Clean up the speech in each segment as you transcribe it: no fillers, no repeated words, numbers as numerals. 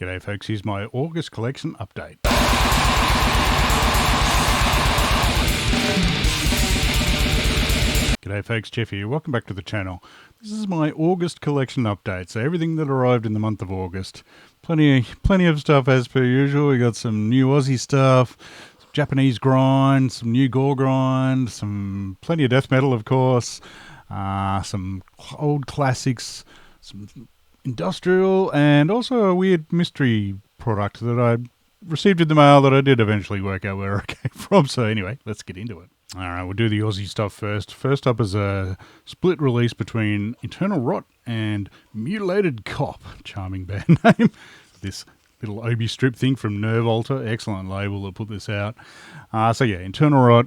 G'day folks, here's my August collection update. G'day folks, Jeff here. Welcome back to the channel. This is my August collection update, so everything that arrived in the month of August. Plenty of stuff as per usual. We got some new Aussie stuff, some Japanese grind, some new gore grind, plenty of death metal of course, some old classics, some industrial, and also a weird mystery product that I received in the mail that I did eventually work out where it came from. So anyway, let's get into it. Alright, we'll do the Aussie stuff first. First up is a split release between Internal Rot and Mutilated Cop. Charming band name. This little Obi strip thing from Nerve Alter. Excellent label that put this out. So yeah, Internal Rot,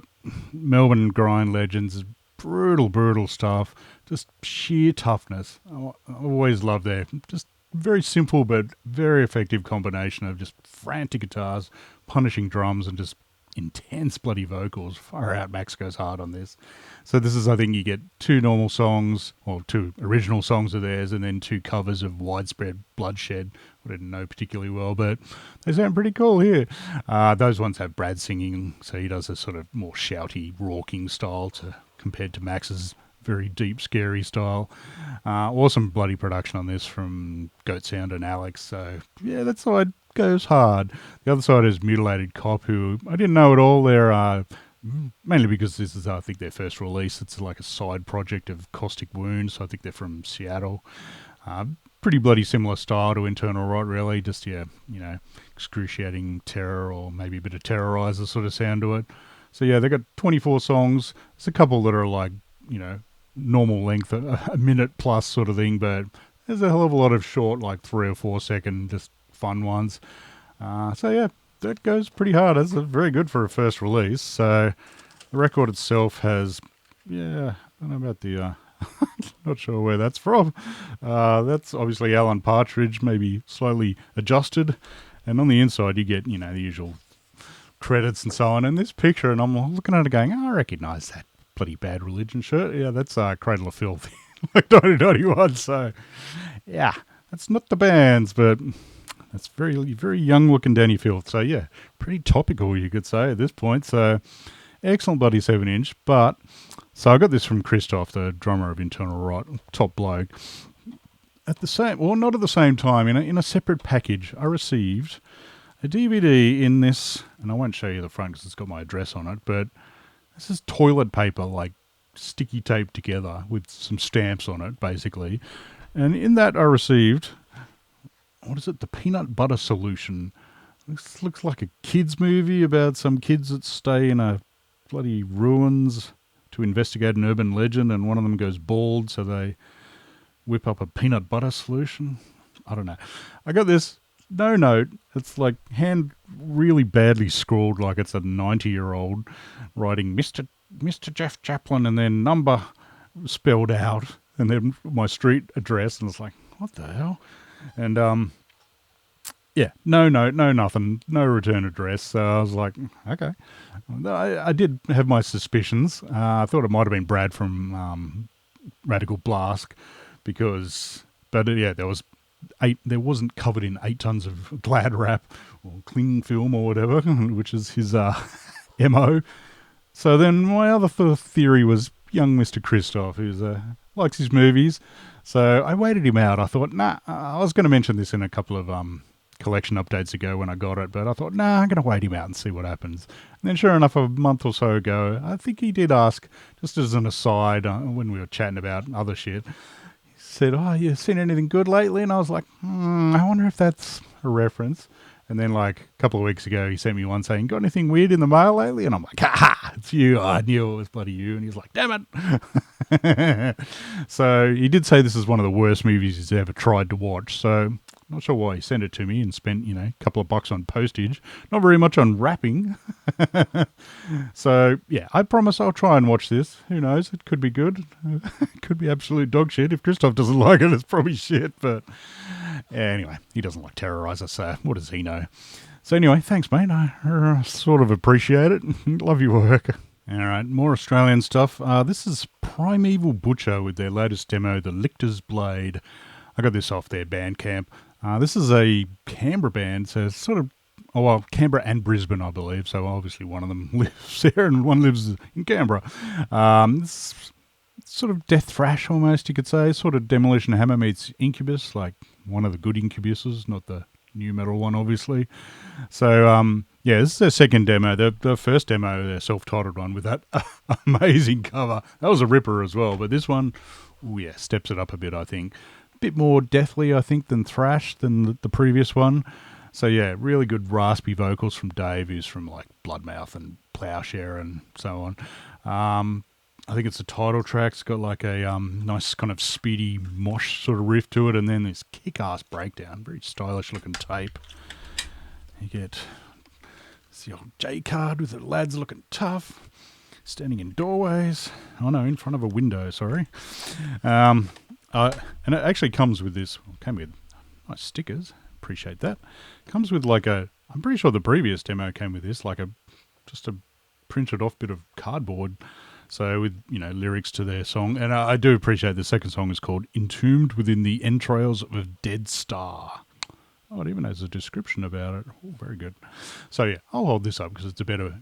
Melbourne grind legends. Brutal stuff. Just sheer toughness. I always love their just very simple but very effective combination of just frantic guitars, punishing drums, and just intense bloody vocals. Far out, Max goes hard on this. So this is, I think, you get two normal songs, or two original songs of theirs, and then two covers of Widespread Bloodshed. I didn't know particularly well, but they sound pretty cool here. Those ones have Brad singing, so he does a sort of more shouty, raucing style compared to Max's very deep, scary style. Awesome bloody production on this from Goat Sound and Alex. So yeah, that side goes hard. The other side is Mutilated Cop, who I didn't know at all. They're mainly because this is, I think, their first release. It's like a side project of Caustic Wound, so I think they're from Seattle. Pretty bloody similar style to Internal Rot, really. Just, yeah, you know, excruciating terror, or maybe a bit of Terrorizer sort of sound to it. So yeah, they got 24 songs. There's a couple that are like, you know, normal length, a minute plus sort of thing, but there's a hell of a lot of short, like 3 or 4 second, just fun ones. So yeah, that goes pretty hard. That's very good for a first release. So the record itself has, yeah, I don't know about the, not sure where that's from. That's obviously Alan Partridge, maybe slightly adjusted. And on the inside you get, you know, the usual credits and so on. And this picture, and I'm looking at it going, oh, I recognise that bloody Bad Religion shirt. Yeah, that's Cradle of Filth, like 1991. So yeah, that's not the band's, but that's very young looking Danny Filth. So yeah, pretty topical, you could say, at this point. So excellent bloody 7-inch. But so I got this from Christoph, the drummer of Internal Rot, top bloke. At the same, well, not at the same time, in a separate package, I received a DVD in this, and I won't show you the front because it's got my address on it, but this is toilet paper, like sticky taped together with some stamps on it, basically. And in that I received, what is it, the Peanut Butter Solution. This looks like a kids movie about some kids that stay in a bloody ruins to investigate an urban legend, and one of them goes bald, so they whip up a peanut butter solution. I don't know. I got this. No note. It's like hand really badly scrawled, like it's a 90-year-old writing Mr. Jeff Chaplin and then number spelled out and then my street address, and it's like, what the hell? And yeah, no note, no nothing, no return address. So I was like, okay. I did have my suspicions. I thought it might have been Brad from Radical Blast but yeah, there wasn't covered in 8 tons of glad wrap or cling film or whatever, which is his MO. So then my other theory was young Mr. Christoph, who likes his movies. So I waited him out. I thought, nah, I was going to mention this in a couple of collection updates ago when I got it, but I thought, nah, I'm going to wait him out and see what happens. And then sure enough, a month or so ago, I think he did ask, just as an aside, when we were chatting about other shit, said, oh, you seen anything good lately? And I was like, I wonder if that's a reference. And then like a couple of weeks ago, he sent me one saying, got anything weird in the mail lately? And I'm like, ha, it's you. I knew it was bloody you. And he's like, damn it. So he did say this is one of the worst movies he's ever tried to watch. So not sure why he sent it to me and spent, a couple of bucks on postage. Not very much on wrapping. So, yeah, I promise I'll try and watch this. Who knows? It could be good. It could be absolute dog shit. If Christoph doesn't like it, it's probably shit. But anyway, he doesn't like Terrorizer, so what does he know? So anyway, thanks, mate. I sort of appreciate it. Love your work. All right, more Australian stuff. This is Primeval Butcher with their latest demo, The Lictor's Blade. I got this off their Bandcamp. This is a Canberra band, so it's sort of, oh well, Canberra and Brisbane, I believe. So obviously one of them lives there and one lives in Canberra. It's sort of death thrash almost, you could say. Sort of Demolition Hammer meets Incubus, like one of the good Incubuses, not the new metal one, obviously. So yeah, this is their second demo. The first demo, their self-titled one with that amazing cover. That was a ripper as well, but this one, ooh, yeah, steps it up a bit, I think. A bit more deathly, I think, than thrash than the previous one. So yeah, really good raspy vocals from Dave, who's from like Bloodmouth and Plowshare and so on. I think it's the title track. It's got like a nice kind of speedy mosh sort of riff to it, and then this kick-ass breakdown, very stylish looking tape. You get the old J card with the lads looking tough, standing in doorways. Oh no, in front of a window. Sorry. And it actually comes with this. Came with nice stickers. Appreciate that. Comes with like a. I'm pretty sure the previous demo came with this, like just a printed off bit of cardboard. So with, you know, lyrics to their song. And I do appreciate the second song is called Entombed Within the Entrails of a Dead Star. Oh, it even has a description about it. Oh, very good. So yeah, I'll hold this up because it's a better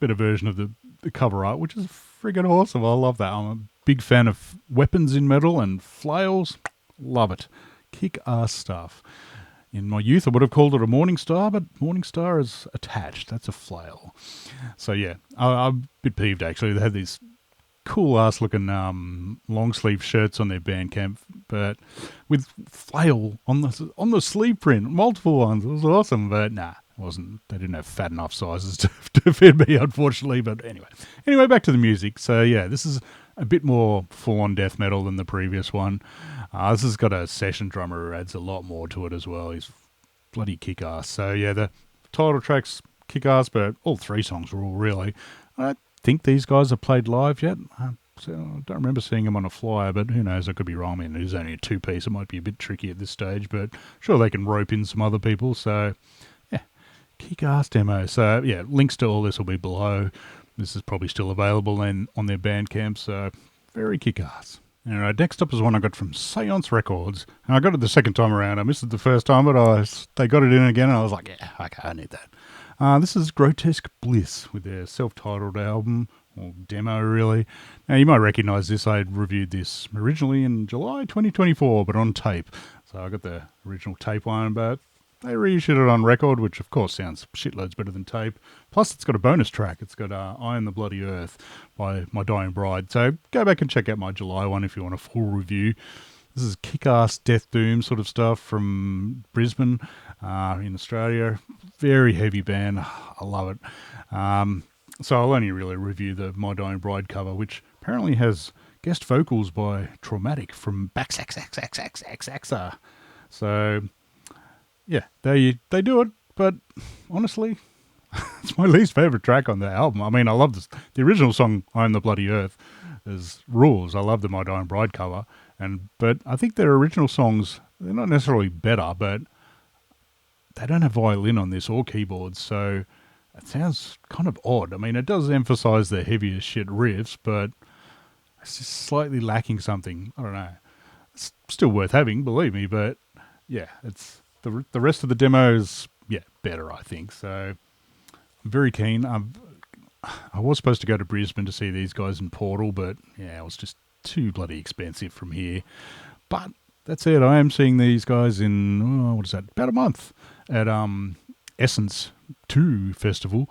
version of the cover art, which is friggin' awesome. I love that. I'm a big fan of weapons in metal and flails. Love it. Kick-ass stuff. In my youth, I would have called it a Morning Star, but Morning Star is attached. That's a flail. So yeah, I'm a bit peeved actually. They had these cool-ass looking long-sleeve shirts on their Bandcamp, but with flail on the sleeve print, multiple ones. It was awesome, but nah, it wasn't. They didn't have fat enough sizes to fit me, unfortunately. But anyway, back to the music. So yeah, this is a bit more full-on death metal than the previous one. This has got a session drummer who adds a lot more to it as well. He's bloody kick-ass. So yeah, the title track's kick-ass, but all three songs are all really. I don't think these guys have played live yet. So I don't remember seeing them on a flyer, but who knows, I could be wrong. I mean, it is only a two-piece. It might be a bit tricky at this stage, but sure they can rope in some other people. So yeah, kick-ass demo. So yeah, links to all this will be below. This is probably still available then on their Bandcamp, so very kick-ass. Alright, next up is one I got from Seance Records. And I got it the second time around. I missed it the first time, but they got it in again, and I was like, yeah, okay, I need that. This is Grotesque Bliss with their self-titled album, or demo really. Now, you might recognise this. I had reviewed this originally in July 2024, but on tape. So I got the original tape one, but they reissued it on record, which of course sounds shitloads better than tape. Plus, it's got a bonus track. It's got I Am the Bloody Earth by My Dying Bride. So go back and check out my July one if you want a full review. This is kick-ass death doom sort of stuff from Brisbane in Australia. Very heavy band. I love it. So I'll only really review the My Dying Bride cover, which apparently has guest vocals by Traumatic from Baxaxa. So yeah, they do it, but honestly, it's my least favourite track on the album. I mean, I love this. The original song, I Am the Bloody Earth, is rules. I love the My Dying Bride cover, but I think their original songs, they're not necessarily better, but they don't have violin on this or keyboards, so it sounds kind of odd. I mean, it does emphasise the heaviest shit riffs, but it's just slightly lacking something. I don't know. It's still worth having, believe me, but yeah, it's... The rest of the demo is, yeah, better, I think. So I'm very keen. I was supposed to go to Brisbane to see these guys in Portal, but yeah, it was just too bloody expensive from here. But that's it. I am seeing these guys in, about a month at Essence 2 Festival,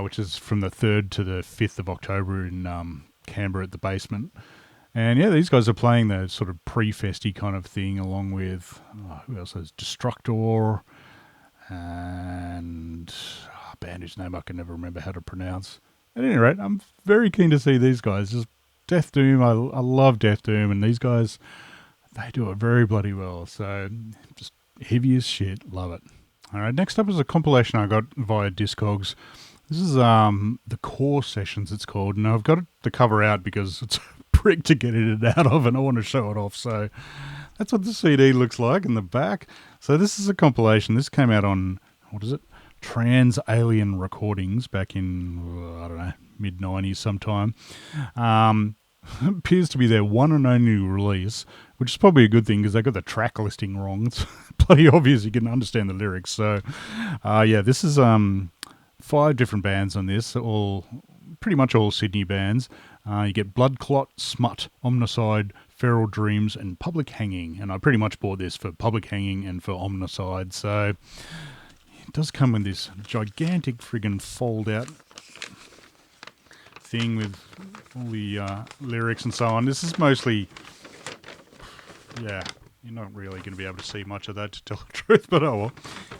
which is from the 3rd to the 5th of October in Canberra at the Basement. And yeah, these guys are playing the sort of pre-festy kind of thing along with, who else has Destructor and a band whose name I can never remember how to pronounce. At any rate, I'm very keen to see these guys. Just Death Doom, I love Death Doom, and these guys, they do it very bloody well. So just heavy as shit, love it. All right, next up is a compilation I got via Discogs. This is the Core Sessions, it's called, and I've got the cover out because it's prick to get it out of, and I want to show it off. So that's what the CD looks like in the back. So this is a compilation. This came out on, Trans Alien Recordings back in, mid-90s sometime. appears to be their one and only release, which is probably a good thing because they got the track listing wrong. It's bloody obvious you can understand the lyrics. So, yeah, this is 5 different bands on this, all pretty much all Sydney bands. You get Blood Clot, Smut, Omnicide, Feral Dreams, and Public Hanging. And I pretty much bought this for Public Hanging and for Omnicide. So it does come with this gigantic friggin' fold-out thing with all the lyrics and so on. This is mostly, yeah, you're not really going to be able to see much of that to tell the truth, but oh well,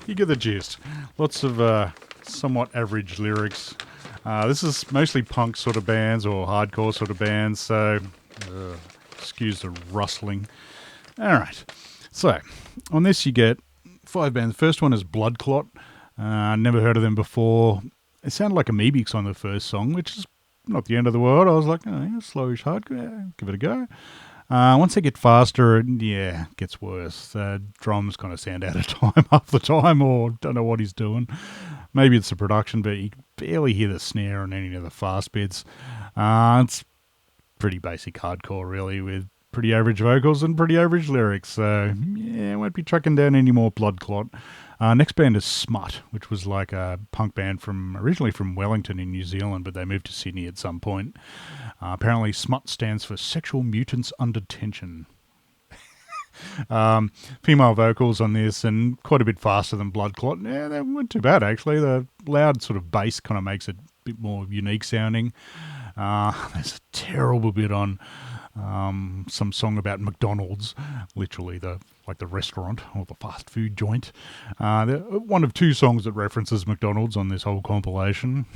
you get the gist. Lots of somewhat average lyrics. This is mostly punk sort of bands or hardcore sort of bands, so excuse the rustling. Alright, so on this you get 5 bands. The first one is Blood Clot. Never heard of them before. It sounded like Amoebics on the first song, which is not the end of the world. I was like, oh, yeah, slowish hardcore, yeah, give it a go. Once they get faster, yeah, it gets worse. Drums kind of sound out of time half the time, or don't know what he's doing. Maybe it's the production, but you can barely hear the snare on any of the fast bits. It's pretty basic hardcore, really, with pretty average vocals and pretty average lyrics. So, yeah, won't be tracking down any more Blood Clot. Next band is Smut, which was like a punk band originally from Wellington in New Zealand, but they moved to Sydney at some point. Apparently, Smut stands for Sexual Mutants Under Tension. Female vocals on this, and quite a bit faster than Blood Clot. Yeah, they weren't too bad, actually. The loud sort of bass kind of makes it a bit more unique sounding. There's a terrible bit on some song about McDonald's, literally the restaurant or the fast food joint. One of 2 songs that references McDonald's on this whole compilation.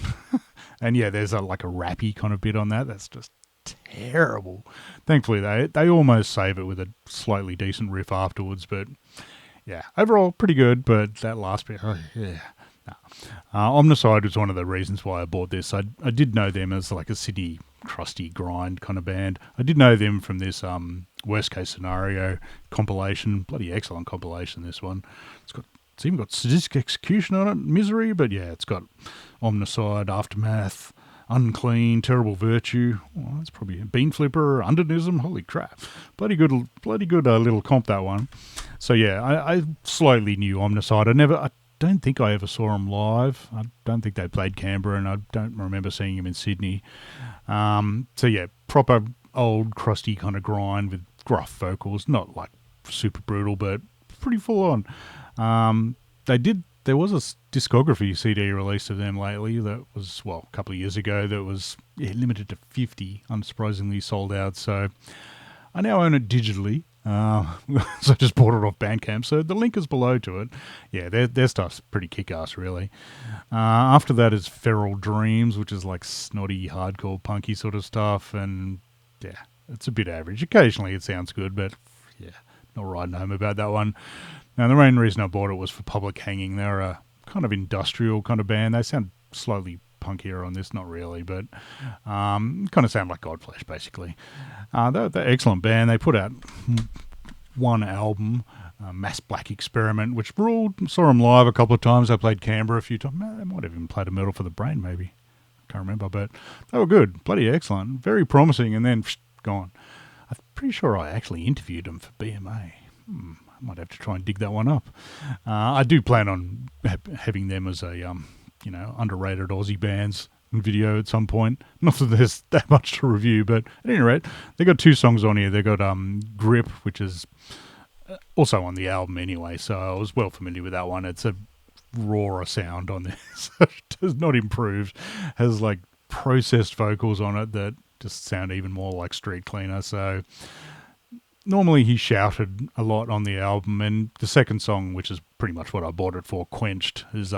And yeah, there's a rappy kind of bit on that. That's just terrible. Thankfully, they almost save it with a slightly decent riff afterwards. But yeah, overall pretty good. But that last bit, oh, yeah. No. Omnicide was one of the reasons why I bought this. I did know them as like a Sydney crusty grind kind of band. I did know them from this Worst Case Scenario compilation. Bloody excellent compilation, this one. It's even got Sadistic Execution on it, Misery, but yeah, it's got Omnicide, Aftermath, Unclean, Terrible Virtue. Well, that's probably a Bean Flipper, Undernism. Holy crap. Bloody good little comp, that one. So yeah, I slightly knew Omnicide. I don't think I ever saw them live. I don't think they played Canberra, and I don't remember seeing them in Sydney. So yeah, proper old crusty kind of grind with gruff vocals, not like super brutal, but pretty full on. There was a discography CD released of them lately that was, a couple of years ago, that was limited to 50, unsurprisingly sold out. So I now own it digitally. So I just bought it off Bandcamp, so the link is below to it. Yeah, their stuff's pretty kick-ass, really. After that is Feral Dreams, which is like snotty, hardcore, punky sort of stuff, and yeah, it's a bit average. Occasionally it sounds good, but yeah, not riding home about that one. Now, the main reason I bought it was for Public Hanging. They're a kind of industrial kind of band. They sound slightly punkier on this, not really, but kind of sound like Godflesh, basically. They're excellent band. They put out one album, Mass Black Experiment, which ruled. Saw them live a couple of times. I played Canberra a few times. They might have even played a Metal for the Brain, maybe. Can't remember, but they were good. Bloody excellent. Very promising, and then gone. I'm pretty sure I actually interviewed them for BMA. I might have to try and dig that one up. I do plan on having them as a underrated Aussie bands video at some point. Not that there's that much to review, but at any rate, they got 2 songs on here. They got Grip, which is also on the album anyway, so I was well familiar with that one. It's a rawer sound on this. It does not improved. Has like processed vocals on it that just sound even more like Street Cleaner. So normally he shouted a lot on the album, and the second song, which is pretty much what I bought it for, Quenched, is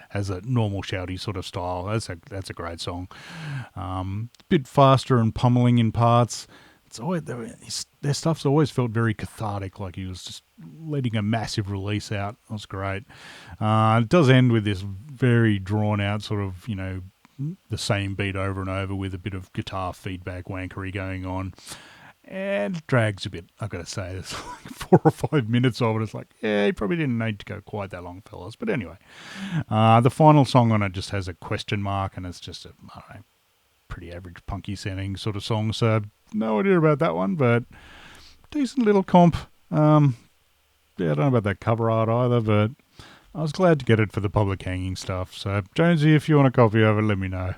has a normal shouty sort of style. That's a great song. Bit faster and pummeling in parts. It's always their stuff's always felt very cathartic, like he was just letting a massive release out. That was great. It does end with this very drawn out sort of the same beat over and over with a bit of guitar feedback wankery going on. And it drags a bit, I've got to say. There's like 4 or 5 minutes of it. It's like, yeah, he probably didn't need to go quite that long, fellas. But anyway, the final song on it just has a question mark, and it's just pretty average punky sounding sort of song, so no idea about that one, but decent little comp. Yeah, I don't know about that cover art either, but I was glad to get it for the public hanging stuff. So, Jonesy, if you want a copy of it, let me know.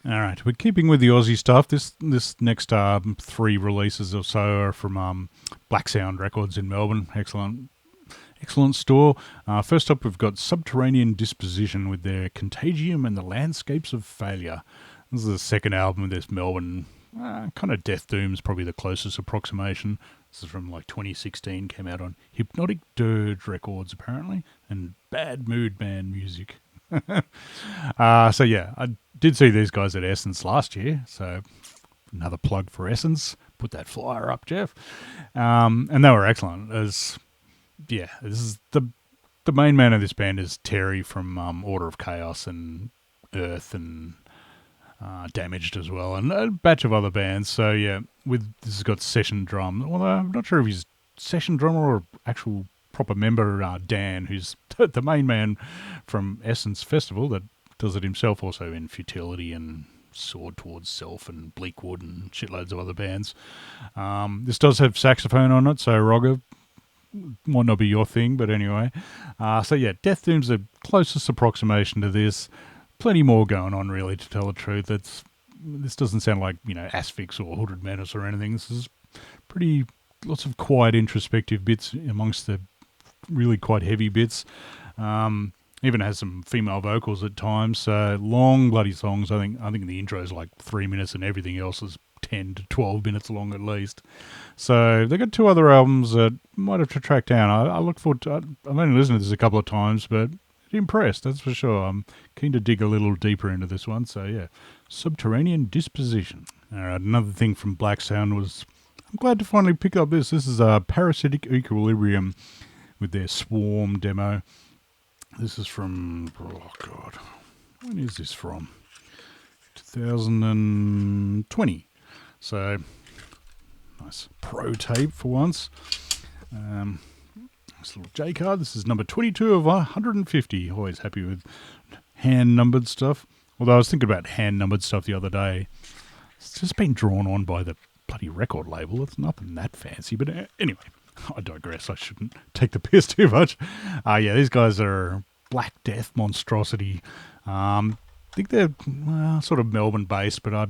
All right, we're keeping with the Aussie stuff. This next 3 releases or so are from Black Sound Records in Melbourne. Excellent store. First up, we've got Subterranean Disposition with their Contagium and the Landscapes of Failure. This is the second album of this Melbourne kind of death doom is probably the closest approximation. This is from like 2016, came out on Hypnotic Dirge Records apparently, and Bad Mood Band Music. So yeah, I did see these guys at Essence last year, so another plug for Essence. Put that flyer up, Jeff. And they were excellent. This is the main man of this band is Terry from Order of Chaos and Earth and Damaged as well, and a batch of other bands. So yeah, this has got session drum. Well, I'm not sure if he's session drummer or actual proper member. Dan, who's the main man from Essence Festival, that does it himself, also in Futility and Sword Towards Self and Bleakwood and shitloads of other bands. This does have saxophone on it, so Roger, might not be your thing, but anyway. So yeah, Death Doom's the closest approximation to this. Plenty more going on, really, to tell the truth. This doesn't sound like, Asphyx or Hooded Menace or anything. This is lots of quiet, introspective bits amongst the really quite heavy bits. Even has some female vocals at times. So long bloody songs. I think the intro is like 3 minutes, and everything else is 10 to 12 minutes long at least. So they got 2 other albums that might have to track down. I look forward to. I've only listened to this a couple of times, but impressed, that's for sure. I'm keen to dig a little deeper into this one. So yeah, Subterranean Disposition. All right, another thing from Black Sound was, I'm glad to finally pick up this. This is Parasitic Equilibrium with their Swarm demo. This is from, when is this from? 2020. So nice pro tape for once. This little J card. This is number 22 of 150. Always happy with hand-numbered stuff. Although I was thinking about hand-numbered stuff the other day. It's just been drawn on by the bloody record label. It's nothing that fancy. But anyway, I digress. I shouldn't take the piss too much. Yeah, these guys are Black Death monstrosity. I think they're sort of Melbourne-based, but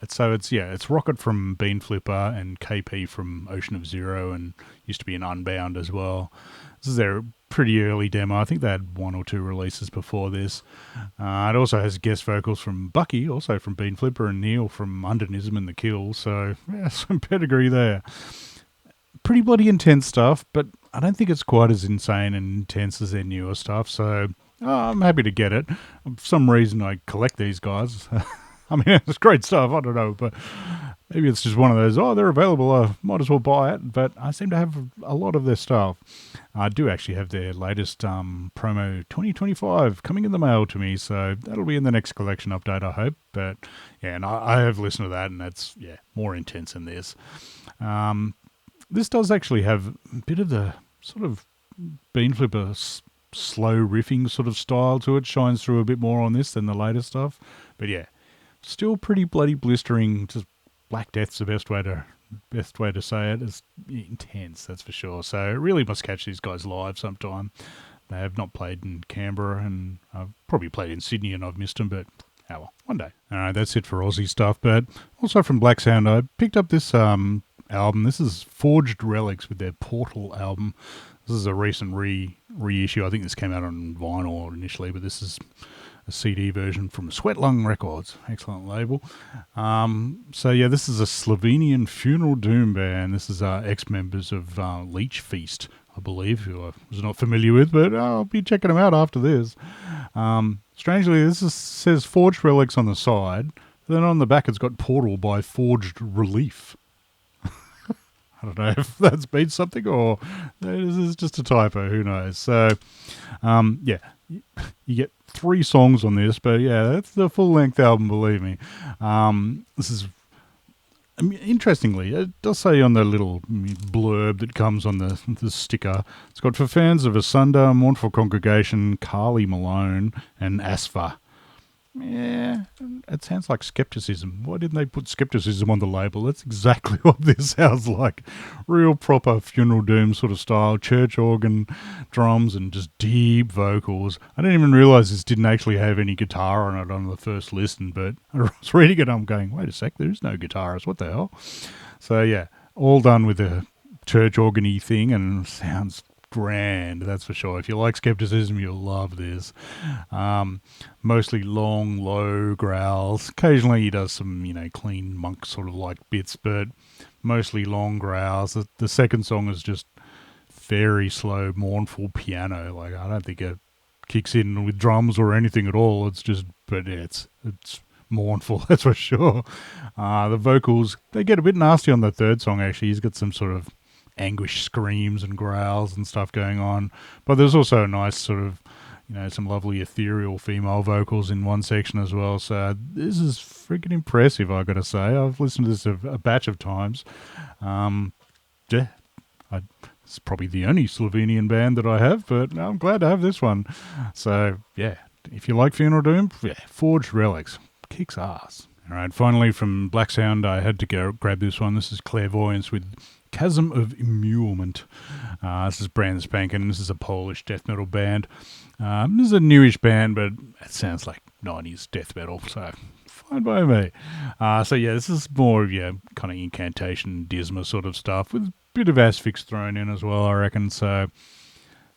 it's Rocket from Bean Flipper and KP from Ocean of Zero, and used to be an Unbound as well. This is their pretty early demo. I think they had 1 or 2 releases before this. It also has guest vocals from Bucky, also from Bean Flipper, and Neil from Undernism and The Kill. So yeah, some pedigree there. Pretty bloody intense stuff, but I don't think it's quite as insane and intense as their newer stuff. So I'm happy to get it. For some reason, I collect these guys. I mean, it's great stuff, I don't know, but maybe it's just one of those, they're available, I might as well buy it, but I seem to have a lot of their stuff. I do actually have their latest promo 2025 coming in the mail to me, so that'll be in the next collection update, I hope. But yeah, and I have listened to that, and that's, more intense than this. This does actually have a bit of the sort of Bean Flipper slow riffing sort of style to it, shines through a bit more on this than the later stuff, but yeah. Still pretty bloody blistering. Just Black Death's the best way to say it. It's intense, that's for sure. So really must catch these guys live sometime. They have not played in Canberra, and I've probably played in Sydney and I've missed them, but well, one day. All right, that's it for Aussie stuff. But also from Black Sound, I picked up this album. This is Forged Relics with their Portal album. This is a recent reissue. I think this came out on vinyl initially, but this is a CD version from Sweat Lung Records. Excellent label. So yeah, this is a Slovenian funeral doom band. This is ex-members of Leech Feast, I believe, who I was not familiar with, but I'll be checking them out after this. Strangely, says Forged Relics on the side. Then on the back it's got Portal by Forged Relief. I don't know if that's been something or this is just a typo, who knows. So, yeah, you get 3 songs on this, but yeah, that's the full-length album, believe me. This is, interestingly, it does say on the little blurb that comes on the sticker, it's got for fans of Asunder, Mournful Congregation, Carly Malone, and Asfa. Yeah, it sounds like skepticism. Why didn't they put skepticism on the label? That's exactly what this sounds like. Real proper funeral doom sort of style, church organ, drums, and just deep vocals. I didn't even realise this didn't actually have any guitar on it on the first listen, but I was reading it, I'm going, wait a sec, there's no guitarist, what the hell? So yeah, all done with a church organ-y thing, and sounds grand, that's for sure. If you like skepticism, you'll love this. Mostly long, low growls. Occasionally he does some, clean monk sort of like bits, but mostly long growls. The second song is just very slow, mournful piano. Like, I don't think it kicks in with drums or anything at all. It's just, but yeah, it's mournful, that's for sure. The vocals, they get a bit nasty on the third song, actually. He's got some sort of anguish screams and growls and stuff going on, but there's also a nice sort of some lovely ethereal female vocals in one section as well. So this is freaking impressive, I gotta say. I've listened to this a batch of times. Yeah, it's probably the only Slovenian band that I have, but I'm glad to have this one. So yeah, if you like funeral doom, yeah, Forged Relics kicks ass. All right, finally from Black Sound, I had to go grab this one. This is Clairvoyance with Chasm of Immurement. This is brand spanking. This is a Polish death metal band. This is a newish band, but it sounds like 90s death metal, so fine by me. So yeah, this is more kind of incantation, disma sort of stuff with a bit of asphyx thrown in as well, I reckon. So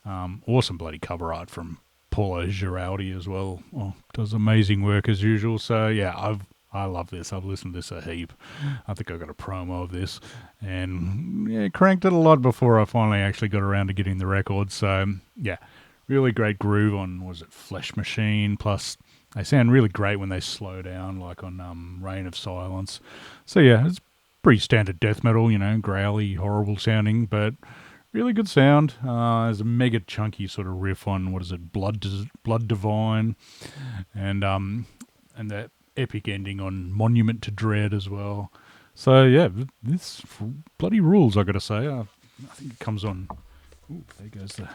awesome bloody cover art from Paulo Giraldi as well. Oh, does amazing work as usual. So yeah, I love this. I've listened to this a heap. I think I got a promo of this and cranked it a lot before I finally actually got around to getting the record. So yeah, really great groove on, was it Flesh Machine? Plus they sound really great when they slow down, like on Reign of Silence. So yeah, it's pretty standard death metal, growly, horrible sounding, but really good sound. There's a mega chunky sort of riff on, Blood Divine, and that epic ending on Monument to Dread as well. So yeah, this bloody rules, I gotta say. I think it comes on, there goes the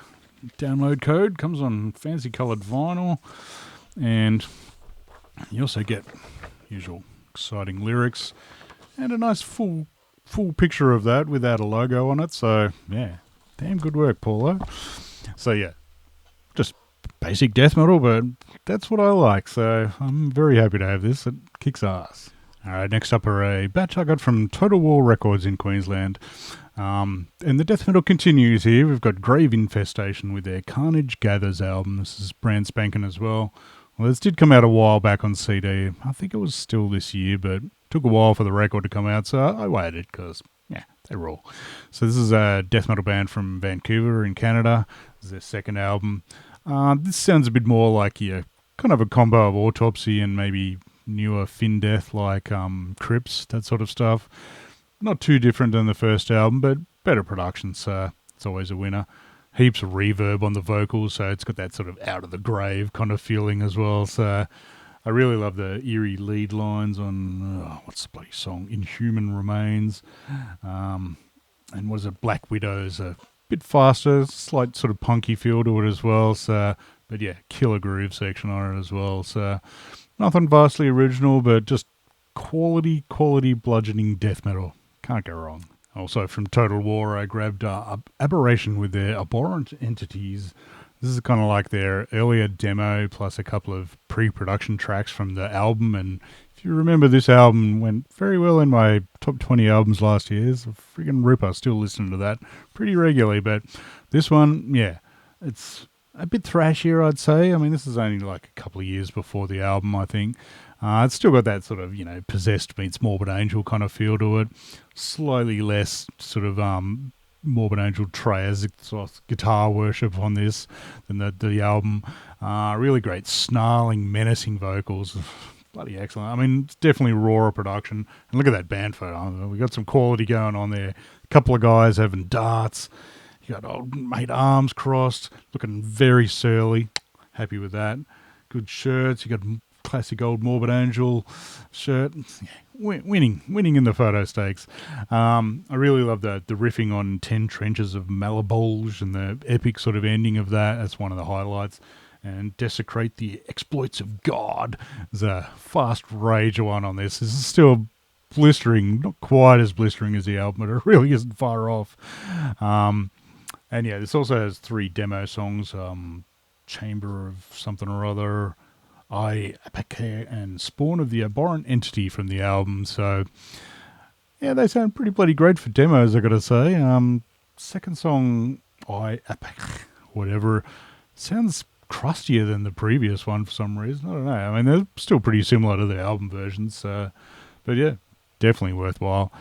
download code, comes on fancy coloured vinyl, and you also get usual exciting lyrics and a nice full picture of that without a logo on it. So yeah, damn good work, Paulo. So yeah, just basic death metal, but that's what I like, so I'm very happy to have this. It kicks ass. Alright, next up are a batch I got from Total War Records in Queensland. And the death metal continues here. We've got Grave Infestation with their Carnage Gathers album. This is brand spanking as well. Well, this did come out a while back on CD. I think it was still this year, but it took a while for the record to come out, so I waited because, yeah, they rule. So this is a death metal band from Vancouver in Canada. This is their second album. This sounds a bit more like kind of a combo of Autopsy and maybe newer Fin Death like Crips, that sort of stuff. Not too different than the first album, but better production, so it's always a winner. Heaps of reverb on the vocals, so it's got that sort of out of the grave kind of feeling as well. So I really love the eerie lead lines on, what's the bloody song? Inhuman Remains. And what is it? Black Widows. A bit faster, slight sort of punky feel to it as well. So, but yeah, killer groove section on it as well. So nothing vastly original, but just quality bludgeoning death metal. Can't go wrong. Also from Total War, I grabbed Aberration with their Abhorrent Entities. This is kind of like their earlier demo plus a couple of pre-production tracks from the album. And if you remember, this album went very well in my top 20 albums last year. It's a friggin' ripper. Still listening to that pretty regularly. But this one, yeah, it's a bit thrashier, I'd say. I mean, this is only like a couple of years before the album, I think. It's still got that sort of, Possessed meets Morbid Angel kind of feel to it. Slightly less sort of Morbid Angel Triassic guitar worship on this than the album. Really great snarling, menacing vocals. Bloody excellent. I mean, it's definitely rawer production. And look at that band photo. We got some quality going on there. A couple of guys having darts. You got old mate arms crossed, looking very surly. Happy with that. Good shirts. You got classic old Morbid Angel shirt. Winning in the photo stakes. I really love the riffing on 10 Trenches of Malabolge and the epic sort of ending of that. That's one of the highlights. and Desecrate the Exploits of God. There's a fast rage one on this. This is still blistering, not quite as blistering as the album, but it really isn't far off. And yeah, this also has 3 demo songs, Chamber of something or other, I Apake, and Spawn of the Abhorrent Entity from the album. So yeah, they sound pretty bloody great for demos, I gotta say. Second song, I Apake, whatever, sounds crustier than the previous one for some reason. I don't know. I mean, they're still pretty similar to the album versions. But yeah, definitely worthwhile.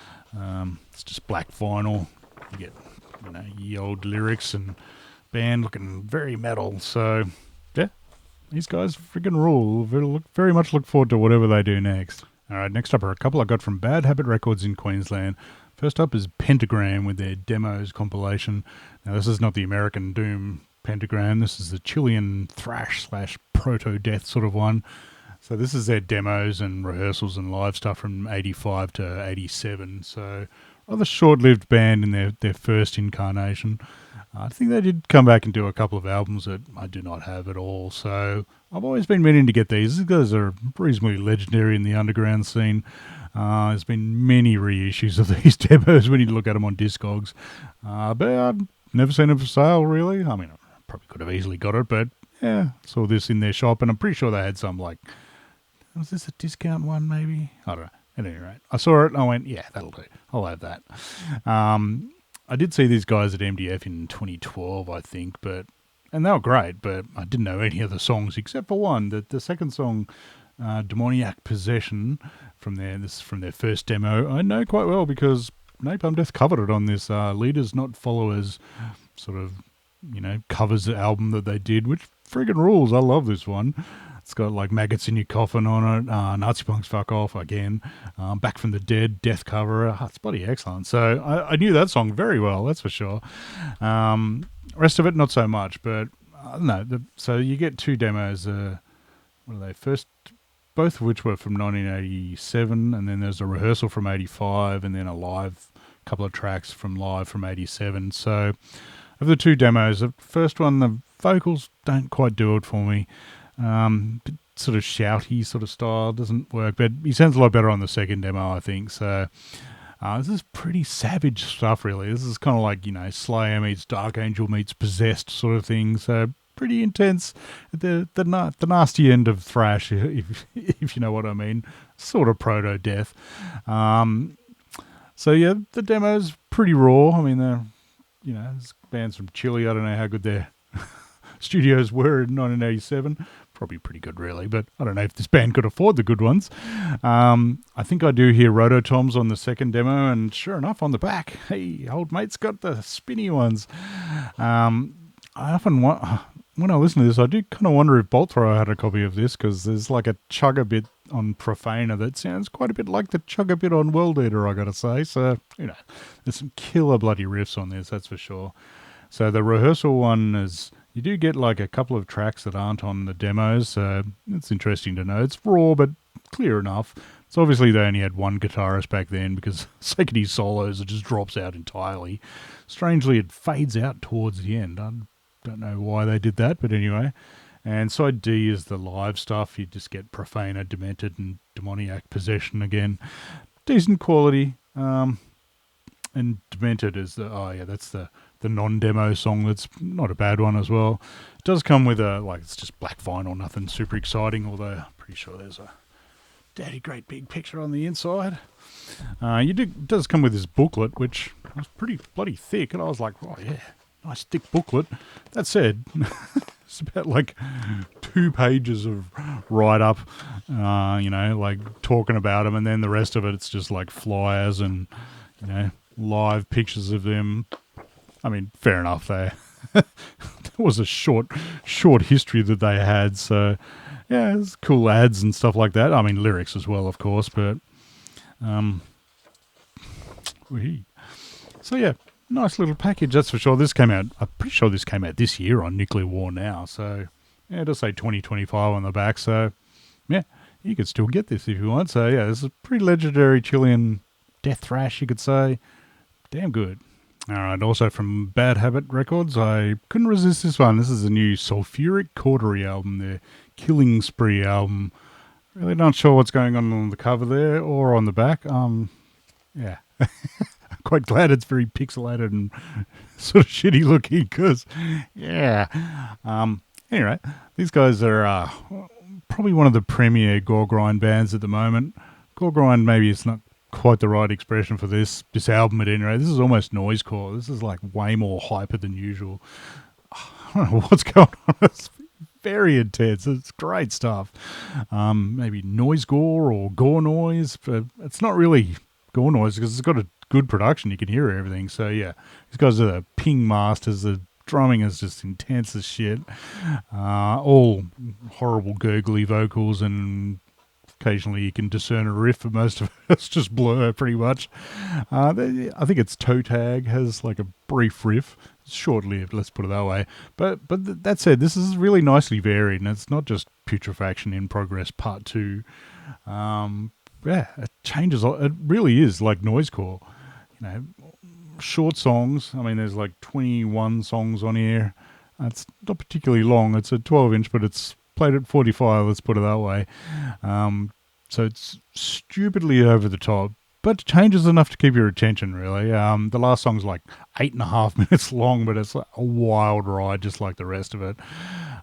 It's just black vinyl. You get, ye old lyrics and band looking very metal. So yeah, these guys freaking rule. Very much look forward to whatever they do next. All right, next up are a couple I got from Bad Habit Records in Queensland. First up is Pentagram with their Demos compilation. Now, this is not the American Doom Pentagram. This is the Chilean thrash / proto-death sort of one. So this is their demos and rehearsals and live stuff from 85 to 87. So rather short-lived band in their first incarnation. I think they did come back and do a couple of albums that I do not have at all. So I've always been meaning to get these. These guys are reasonably legendary in the underground scene. There's been many reissues of these demos when you look at them on Discogs. But I've never seen them for sale, really. I mean, I probably could have easily got it, but yeah, saw this in their shop, and I'm pretty sure they had some, like, was this a discount one, maybe? I don't know. At any rate, I saw it and I went, yeah, that'll do. I'll have that. I did see these guys at MDF in 2012, I think, and they were great, but I didn't know any of the songs except for one. The second song, Demoniac Possession, from their first demo, I know quite well because Napalm Death covered it on this Leaders Not Followers sort of, covers album that they did, which friggin' rules. I love this one. It's got like Maggots in Your Coffin on it, Nazi Punks Fuck Off again, Back from the Dead, Death Cover. It's bloody excellent. So I knew that song very well, that's for sure. Rest of it, not so much, but no. So you get 2 demos. What are they? First, both of which were from 1987, and then there's a rehearsal from 85, and then a live couple of tracks from live from 87. So of the 2 demos, the first one, the vocals don't quite do it for me. Bit sort of shouty sort of style, doesn't work, but he sounds a lot better on the second demo, I think. So this is pretty savage stuff, really. This is kind of like, Slayer meets Dark Angel meets Possessed sort of thing. So pretty intense at the nasty end of thrash, if you know what I mean. Sort of proto-death. So yeah, the demo's pretty raw. I mean, they're, there's bands from Chile. I don't know how good their studios were in 1987. Probably pretty good, really, but I don't know if this band could afford the good ones. I think I do hear Rototoms on the second demo, and sure enough, on the back, hey, old mate's got the spinny ones. I often when I listen to this, I do kind of wonder if Bolt Thrower had a copy of this, because there's like a chugger bit on Profaner that sounds quite a bit like the chugger bit on World Eater, I gotta say. So, there's some killer bloody riffs on this, that's for sure. So the rehearsal one is, you do get like a couple of tracks that aren't on the demos, so it's interesting to know. It's raw, but clear enough. So obviously they only had one guitarist back then, because Sekedi's solos, it just drops out entirely. Strangely, it fades out towards the end. I don't know why they did that, but anyway. And side D is the live stuff. You just get Profaner, Demented, and Demoniac Possession again. Decent quality. And Demented is that's the non-demo song. That's not a bad one as well. It does come with it's just black vinyl, nothing super exciting, although I'm pretty sure there's a daddy great big picture on the inside. It does come with this booklet, which was pretty bloody thick, and I was like, oh yeah, nice thick booklet. That said, it's about like 2 pages of write-up, like talking about them, and then the rest of it's just like flyers and, live pictures of them. I mean, fair enough, there was a short history that they had, so yeah, it's cool ads and stuff like that. I mean, lyrics as well, of course, but so yeah, nice little package, that's for sure. This came out, I'm pretty sure this came out this year on Nuclear War Now, so yeah, it does say 2025 on the back, so yeah, you could still get this if you want. So yeah, this is a pretty legendary Chilean death thrash, you could say. Damn good. Alright, also from Bad Habit Records, I couldn't resist this one. This is a new Sulfuric Cautery album, their Killing Spree album. Really not sure what's going on the cover there or on the back. Yeah. I'm quite glad it's very pixelated and sort of shitty looking because, yeah. Anyway, these guys are probably one of the premier gore grind bands at the moment. Gore grind, maybe it's not quite the right expression for this album at any rate. This is almost noisecore. This is like way more hyper than usual. I don't know what's going on. It's very intense. It's great stuff. Maybe noise gore or gore noise, but it's not really gore noise because it's got a good production. You can hear everything. So yeah, these guys are the ping masters. The drumming is just intense as shit. All horrible gurgly vocals, and occasionally you can discern a riff, but most of it's just blur pretty much. I think its toe tag has like a brief riff. It's short-lived, let's put it that way. But that said, this is really nicely varied, and it's not just Putrefaction in Progress Part 2. Yeah, it changes. It really is like noisecore. You know, short songs. I mean, there's like 21 songs on here. It's not particularly long. It's a 12-inch, but it's played at 45, let's put it that way. So it's stupidly over the top, but changes enough to keep your attention, really. The last song's like 8.5 minutes long, but it's like a wild ride, just like the rest of it.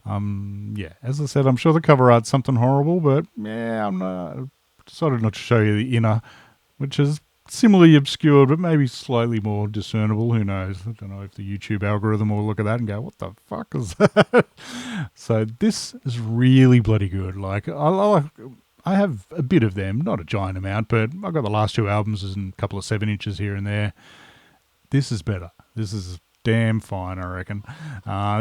Yeah, as I said, I'm sure the cover art's something horrible, but yeah, I decided not to show you the inner, which is similarly obscured, but maybe slightly more discernible. Who knows? I don't know if the YouTube algorithm will look at that and go, what the fuck is that? So this is really bloody good. Like, I have a bit of them, not a giant amount, but I've got the last two albums and a couple of 7-inches here and there. This is better. This is damn fine, I reckon.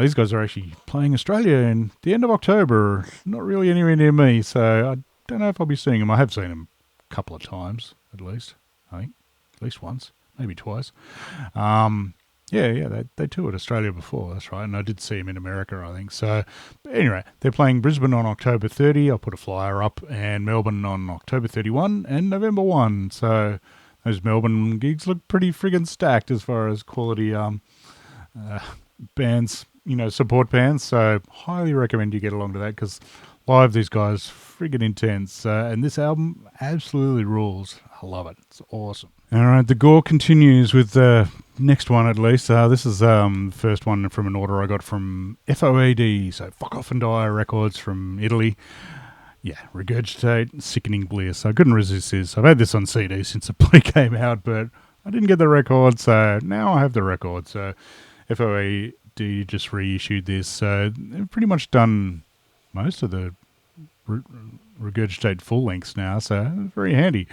These guys are actually playing Australia in the end of October. Not really anywhere near me, so I don't know if I'll be seeing them. I have seen them a couple of times, at least. I think at least once, maybe twice. Yeah, they toured Australia before, that's right, and I did see them in America, I think. So, anyway, they're playing Brisbane on October 30. I'll put a flyer up, and Melbourne on October 31 and November 1. So, those Melbourne gigs look pretty friggin' stacked as far as quality bands, support bands. So, highly recommend you get along to that because live, these guys friggin' intense, and this album absolutely rules. I love it. It's awesome. All right, the gore continues with the next one at least. This is the first one from an order I got from FOAD, so Fuck Off and Die Records from Italy. Yeah, Regurgitate, Sickening Bliss. I couldn't resist this. I've had this on CD since the play came out, but I didn't get the record, so now I have the record. So FOAD just reissued this, so they've pretty much done most of the Regurgitate full lengths now, so very handy.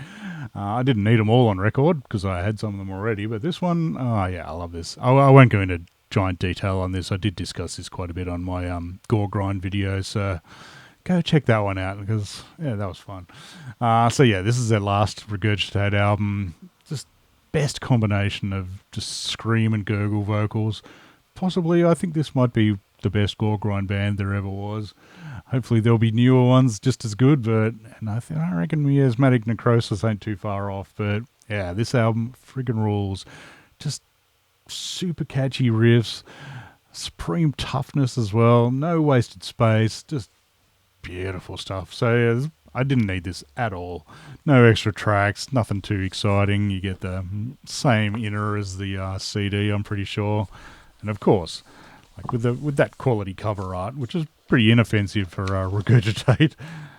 I didn't need them all on record because I had some of them already, but this one, yeah, I love this. I won't go into giant detail on this. I did discuss this quite a bit on my gore grind video, so go check that one out because, yeah, that was fun. So yeah, this is their last Regurgitate album. Just best combination of just scream and gurgle vocals. Possibly, I think this might be the best gore grind band there ever was. Hopefully there'll be newer ones just as good, but I reckon Miasmatic Necrosis ain't too far off. But yeah, this album friggin' rules. Just super catchy riffs, supreme toughness as well, no wasted space, just beautiful stuff. So yeah, I didn't need this at all. No extra tracks, nothing too exciting. You get the same inner as the CD, I'm pretty sure. And of course, like with that quality cover art, which is pretty inoffensive for Regurgitate,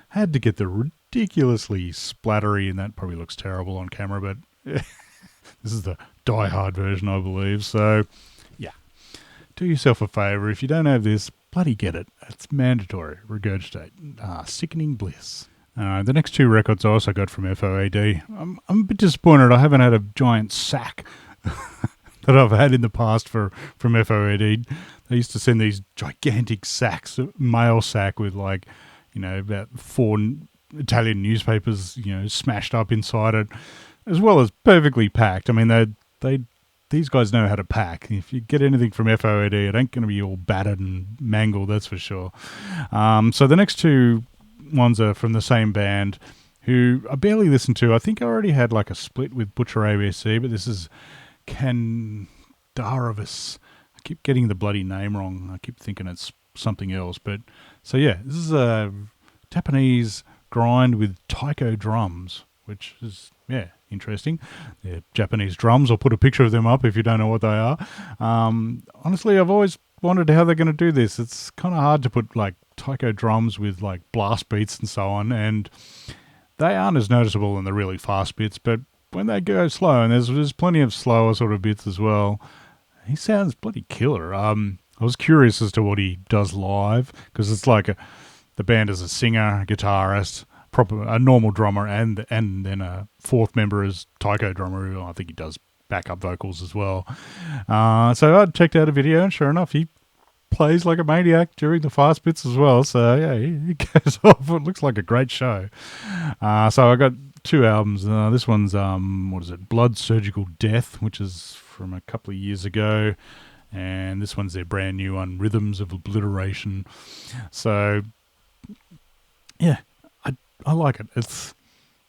had to get the ridiculously splattery, and that probably looks terrible on camera, but this is the die-hard version, I believe. So, yeah, do yourself a favour. If you don't have this, bloody get it. It's mandatory. Regurgitate. Sickening Bliss. The next two records I also got from FOAD. I'm a bit disappointed I haven't had a giant sack that I've had in the past from FOAD. They used to send these gigantic sacks, mail sack with like, about 4 Italian newspapers, smashed up inside it, as well as perfectly packed. I mean, these guys know how to pack. If you get anything from FOAD, it ain't going to be all battered and mangled, that's for sure. So the next two ones are from the same band, who I barely listened to. I think I already had like a split with Butcher ABC, but this is Daravis. I keep getting the bloody name wrong. I keep thinking it's something else. But so yeah, this is a Japanese grind with taiko drums, which is, yeah, interesting. They're Japanese drums. I'll put a picture of them up if you don't know what they are. Honestly, I've always wondered how they're going to do this. It's kind of hard to put like taiko drums with like blast beats and so on, and they aren't as noticeable in the really fast bits, but when they go slow, and there's plenty of slower sort of bits as well, he sounds bloody killer. I was curious as to what he does live, because it's like the band is a singer, a guitarist, a normal drummer, and then a fourth member is taiko drummer, who I think he does backup vocals as well. So I checked out a video, and sure enough, he plays like a maniac during the fast bits as well. So yeah, he goes off. It looks like a great show. So I got 2 albums. This one's what is it? Blood Surgical Death, which is from a couple of years ago, and this one's their brand new one, Rhythms of Obliteration. So yeah, I like it. It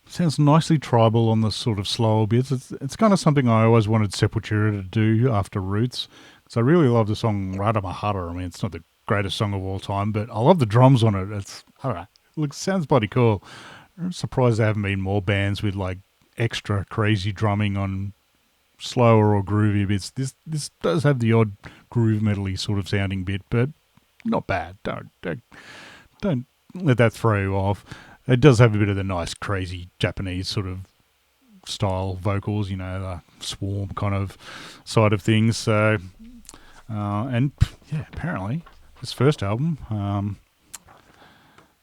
sounds nicely tribal on the sort of slower bits. It's kind of something I always wanted Sepultura to do after Roots. So I really love the song Radamahara. I mean, it's not the greatest song of all time, but I love the drums on it. It's, I don't know, sounds bloody cool. I'm surprised there haven't been more bands with like extra crazy drumming on slower or groovy bits. This does have the odd groove metal-y sort of sounding bit, but not bad. Don't let that throw you off. It does have a bit of the nice, crazy Japanese sort of style vocals, you know, the swarm kind of side of things. So, and yeah, apparently this first album,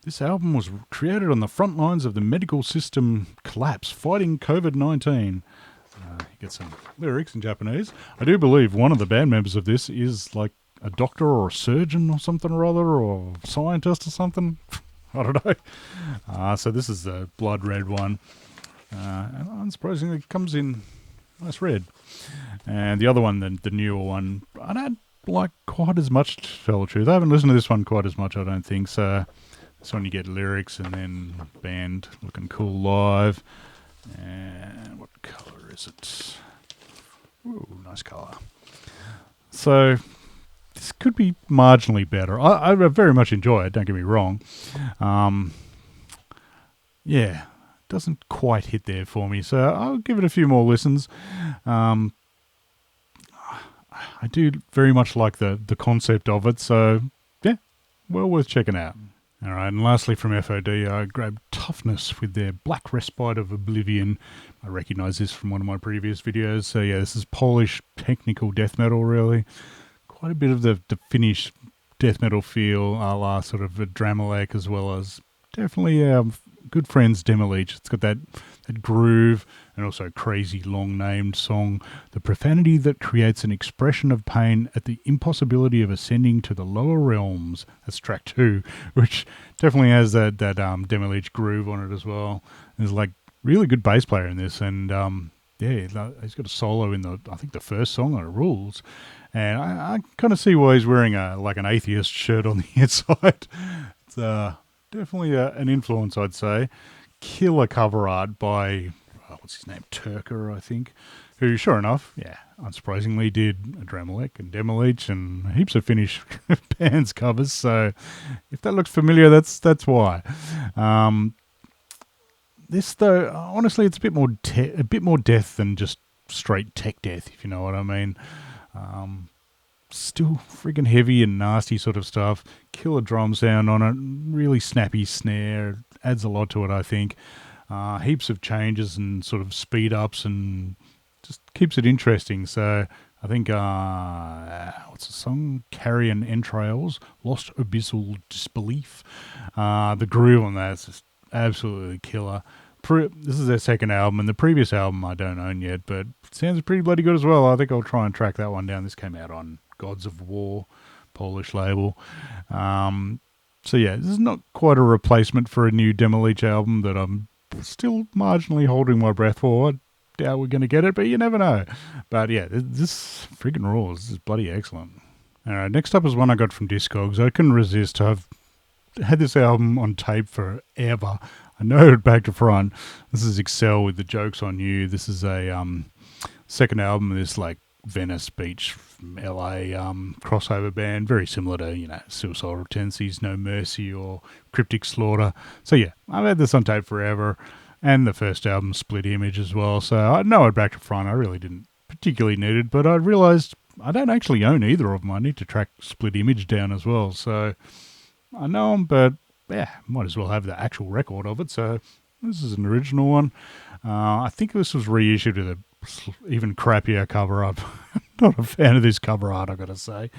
this album was created on the front lines of the medical system collapse, fighting COVID-19. You get some lyrics in Japanese. I do believe one of the band members of this is like a doctor or a surgeon or something or other, or a scientist or something. I don't know. So this is the blood red one. And unsurprisingly, it comes in nice red. And the other one, the newer one, I don't like quite as much, to tell the truth. I haven't listened to this one quite as much, I don't think. So this one you get lyrics and then band looking cool live. And what colour is it? Ooh, nice colour. So this could be marginally better. I very much enjoy it, don't get me wrong. Yeah, doesn't quite hit there for me, so I'll give it a few more listens. I do very much like the concept of it, so yeah, well worth checking out. All right, and lastly from FOD, I grabbed Toughness with their Black Respite of Oblivion. I recognise this from one of my previous videos, so yeah, this is Polish technical death metal, really. Quite a bit of the Finnish death metal feel, a la sort of a Dramalek, as well as definitely good friends Demolish. It's got that groove and also crazy long named song, The Profanity That Creates an Expression of Pain at the Impossibility of Ascending to the Lower Realms. That's track 2, which definitely has that Demolish groove on it as well. There's like really good bass player in this, and yeah, he's got a solo in I think the first song on it, Rules. And I kind of see why he's wearing like an atheist shirt on the inside. It's definitely an influence, I'd say. Killer cover art by, what's his name, Turker, I think, who, sure enough, yeah, unsurprisingly did a Dramalek and Demolish and heaps of Finnish bands covers. So if that looks familiar, that's why. This, though, honestly, it's a bit more death than just straight tech death, if you know what I mean. Still friggin' heavy and nasty sort of stuff. Killer drum sound on it. Really snappy snare. Adds a lot to it, I think. Heaps of changes and sort of speed ups, and just keeps it interesting. So I think, what's the song? Carrion Entrails. Lost Abyssal Disbelief. The groove on that is just absolutely killer. This is their second album, and the previous album I don't own yet, but it sounds pretty bloody good as well. I think I'll try and track that one down. This came out on Gods of War, Polish label. So yeah, this is not quite a replacement for a new Demolish album that I'm still marginally holding my breath for. I doubt we're going to get it, but you never know. But yeah, this friggin' rules. This is bloody excellent. All right, next up is one I got from Discogs. I couldn't resist. I've had this album on tape forever. I know it back to front. This is Excel with The Joke's on You. This is a second album of this like Venice Beach, LA crossover band, very similar to, Suicidal Tendencies, No Mercy, or Cryptic Slaughter. So yeah, I've had this on tape forever, and the first album, Split Image, as well. So I know it back to front. I really didn't particularly need it, but I realised I don't actually own either of them. I need to track Split Image down as well. So I know them, but yeah, might as well have the actual record of it. So this is an original one. I think this was reissued with a even crappier cover art. Not a fan of this cover art, I've got to say.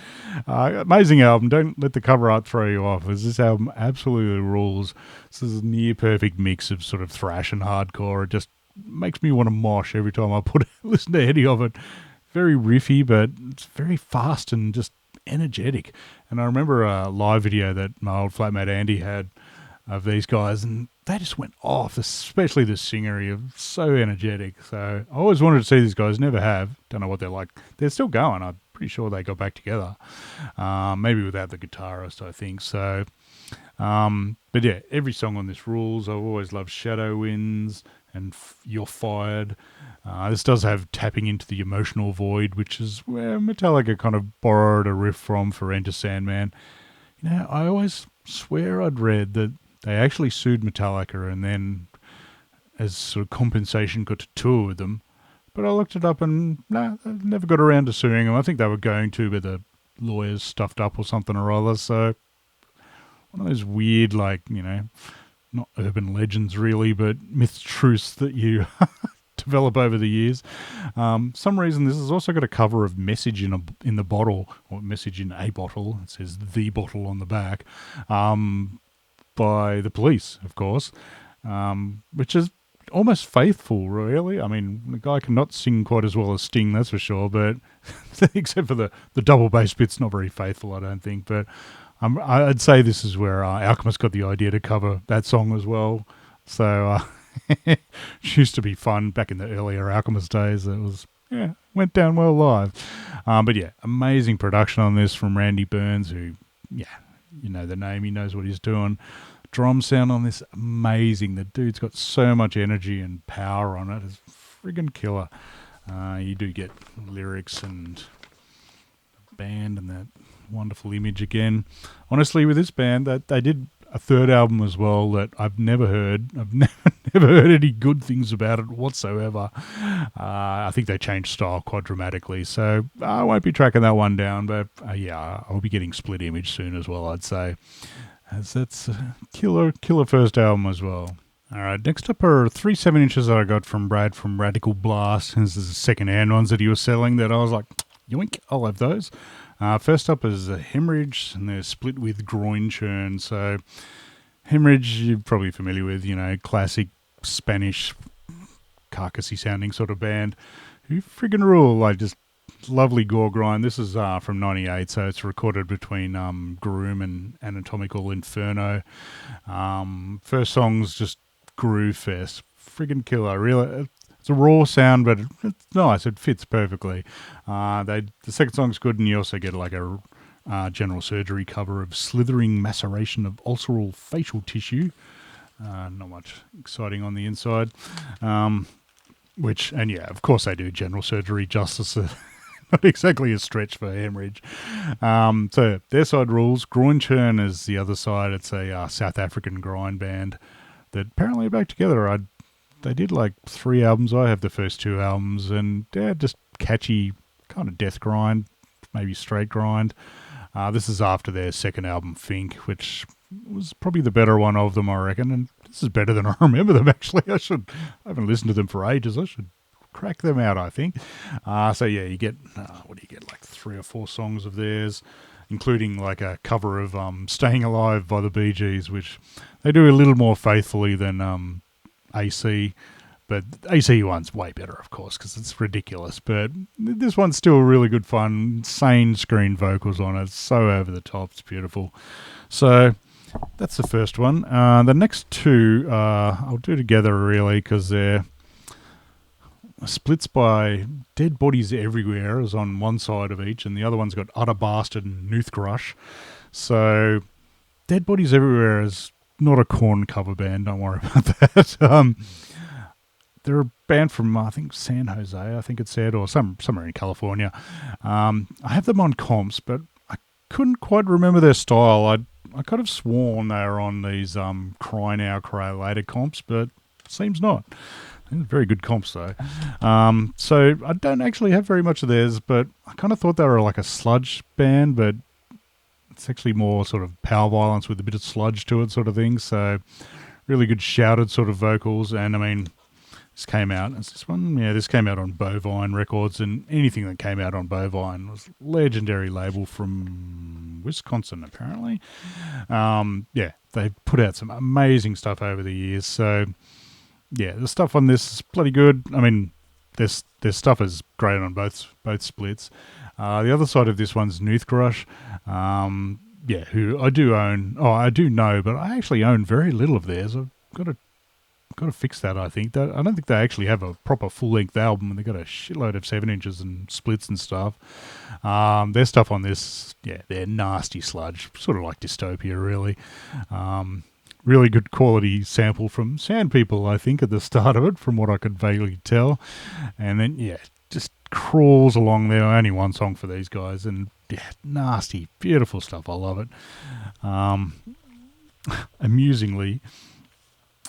Amazing album. Don't let the cover art throw you off, as this album absolutely rules. This is a near perfect mix of sort of thrash and hardcore. It just makes me want to mosh every time I listen to any of it. Very riffy, but it's very fast and just energetic. And I remember a live video that my old flatmate Andy had of these guys, and they just went off, especially the singer. He was so energetic. So I always wanted to see these guys, never have. Don't know what they're like. They're still going. I'm pretty sure they got back together. Maybe without the guitarist, I think. So, but yeah, every song on this rules. I've always loved Shadow Winds and You're Fired. This does have Tapping Into the Emotional Void, which is where Metallica kind of borrowed a riff from for Enter Sandman. I always swear I'd read that they actually sued Metallica and then, as sort of compensation, got to tour with them. But I looked it up and, they never got around to suing them. I think they were going to, but the lawyers stuffed up or something or other. So one of those weird, not urban legends really, but myth truths that you develop over the years. Some reason this has also got a cover of Message in the Bottle, or Message in a Bottle. It says The Bottle on the back. By the Police, of course, which is almost faithful, really. I mean, the guy cannot sing quite as well as Sting, that's for sure, but except for the double bass bit's not very faithful, I don't think. But I'd say this is where Alchemist got the idea to cover that song as well. So it used to be fun back in the earlier Alchemist days. It was, went down well live. But yeah, amazing production on this from Randy Burns, who, you know the name, he knows what he's doing. Drum sound on this, amazing. The dude's got so much energy and power on it. It's friggin' killer. You do get lyrics and band and that wonderful image again. Honestly, with this band, that they did a third album as well that I've never heard. I've never heard any good things about it whatsoever. I think they changed style quite dramatically, so I won't be tracking that one down. But I'll be getting Split Image soon as well, I'd say, as that's a killer first album as well. All right, next up are 3 7-inches that I got from Brad from Radical Blast. This is the second-hand ones that he was selling that I was like, yoink, I'll have those. First up is Haemorrhage, and they're split with Groin Churn. So Haemorrhage, you're probably familiar with, classic Spanish carcassy sounding sort of band who friggin' rule, like just lovely gore grind. This is from 98, so it's recorded between Groom and Anatomical Inferno. First song's just groove fest. Friggin' killer. Really, it's a raw sound, but it's nice. It fits perfectly. The second song's good, and you also get like a general surgery cover of Slithering Maceration of Ulceral Facial Tissue. Not much exciting on the inside. Of course they do general surgery justice. Not exactly a stretch for Haemorrhage. So their side rules. Groin Churn is the other side. It's a South African grind band that apparently are back together. They did like 3 albums. I have the first 2 albums, and they're just catchy, kind of death grind, maybe straight grind. This is after their second album, Fink, which was probably the better one of them, I reckon. And this is better than I remember them, actually. I haven't listened to them for ages. I should crack them out, I think. You get, like 3 or 4 songs of theirs, including like a cover of Staying Alive by the Bee Gees, which they do a little more faithfully than AC, but AC one's way better, of course, because it's ridiculous. But this one's still really good fun. Insane screen vocals on it. It's so over the top. It's beautiful. So that's the first one. The next 2 I'll do together, really, because they're splits by Dead Bodies Everywhere is on one side of each, and the other one's got Utter Bastard and Noothgrush. So Dead Bodies Everywhere is not a Korn cover band, don't worry about that. they're a band from, I think, San Jose, I think it said, or somewhere in California. I have them on comps, but I couldn't quite remember their style. I could have sworn they were on these Cry Now, Cry Later comps, but seems not. Very good comps, though. So I don't actually have very much of theirs, but I kind of thought they were like a sludge band, but it's actually more sort of power violence with a bit of sludge to it sort of thing. So really good shouted sort of vocals. And I mean, this came out, is this one? Yeah, this came out on Bovine Records, and anything that came out on Bovine was legendary label from Wisconsin, apparently. Yeah, they put out some amazing stuff over the years. So yeah, the stuff on this is bloody good. I mean, their stuff is great on both splits. The other side of this one's Noothgrush, yeah, who I do own. Oh, I do know, but I actually own very little of theirs. I've got to fix that. I think that I don't think they actually have a proper full length album, and they've got a shitload of 7-inches and splits and stuff. Their stuff on this, yeah, they're nasty sludge, sort of like Dystopia, really. Really good quality sample from Sand People, I think, at the start of it, from what I could vaguely tell. And then, yeah, just crawls along there. Only one song for these guys. And, yeah, nasty, beautiful stuff. I love it. Amusingly,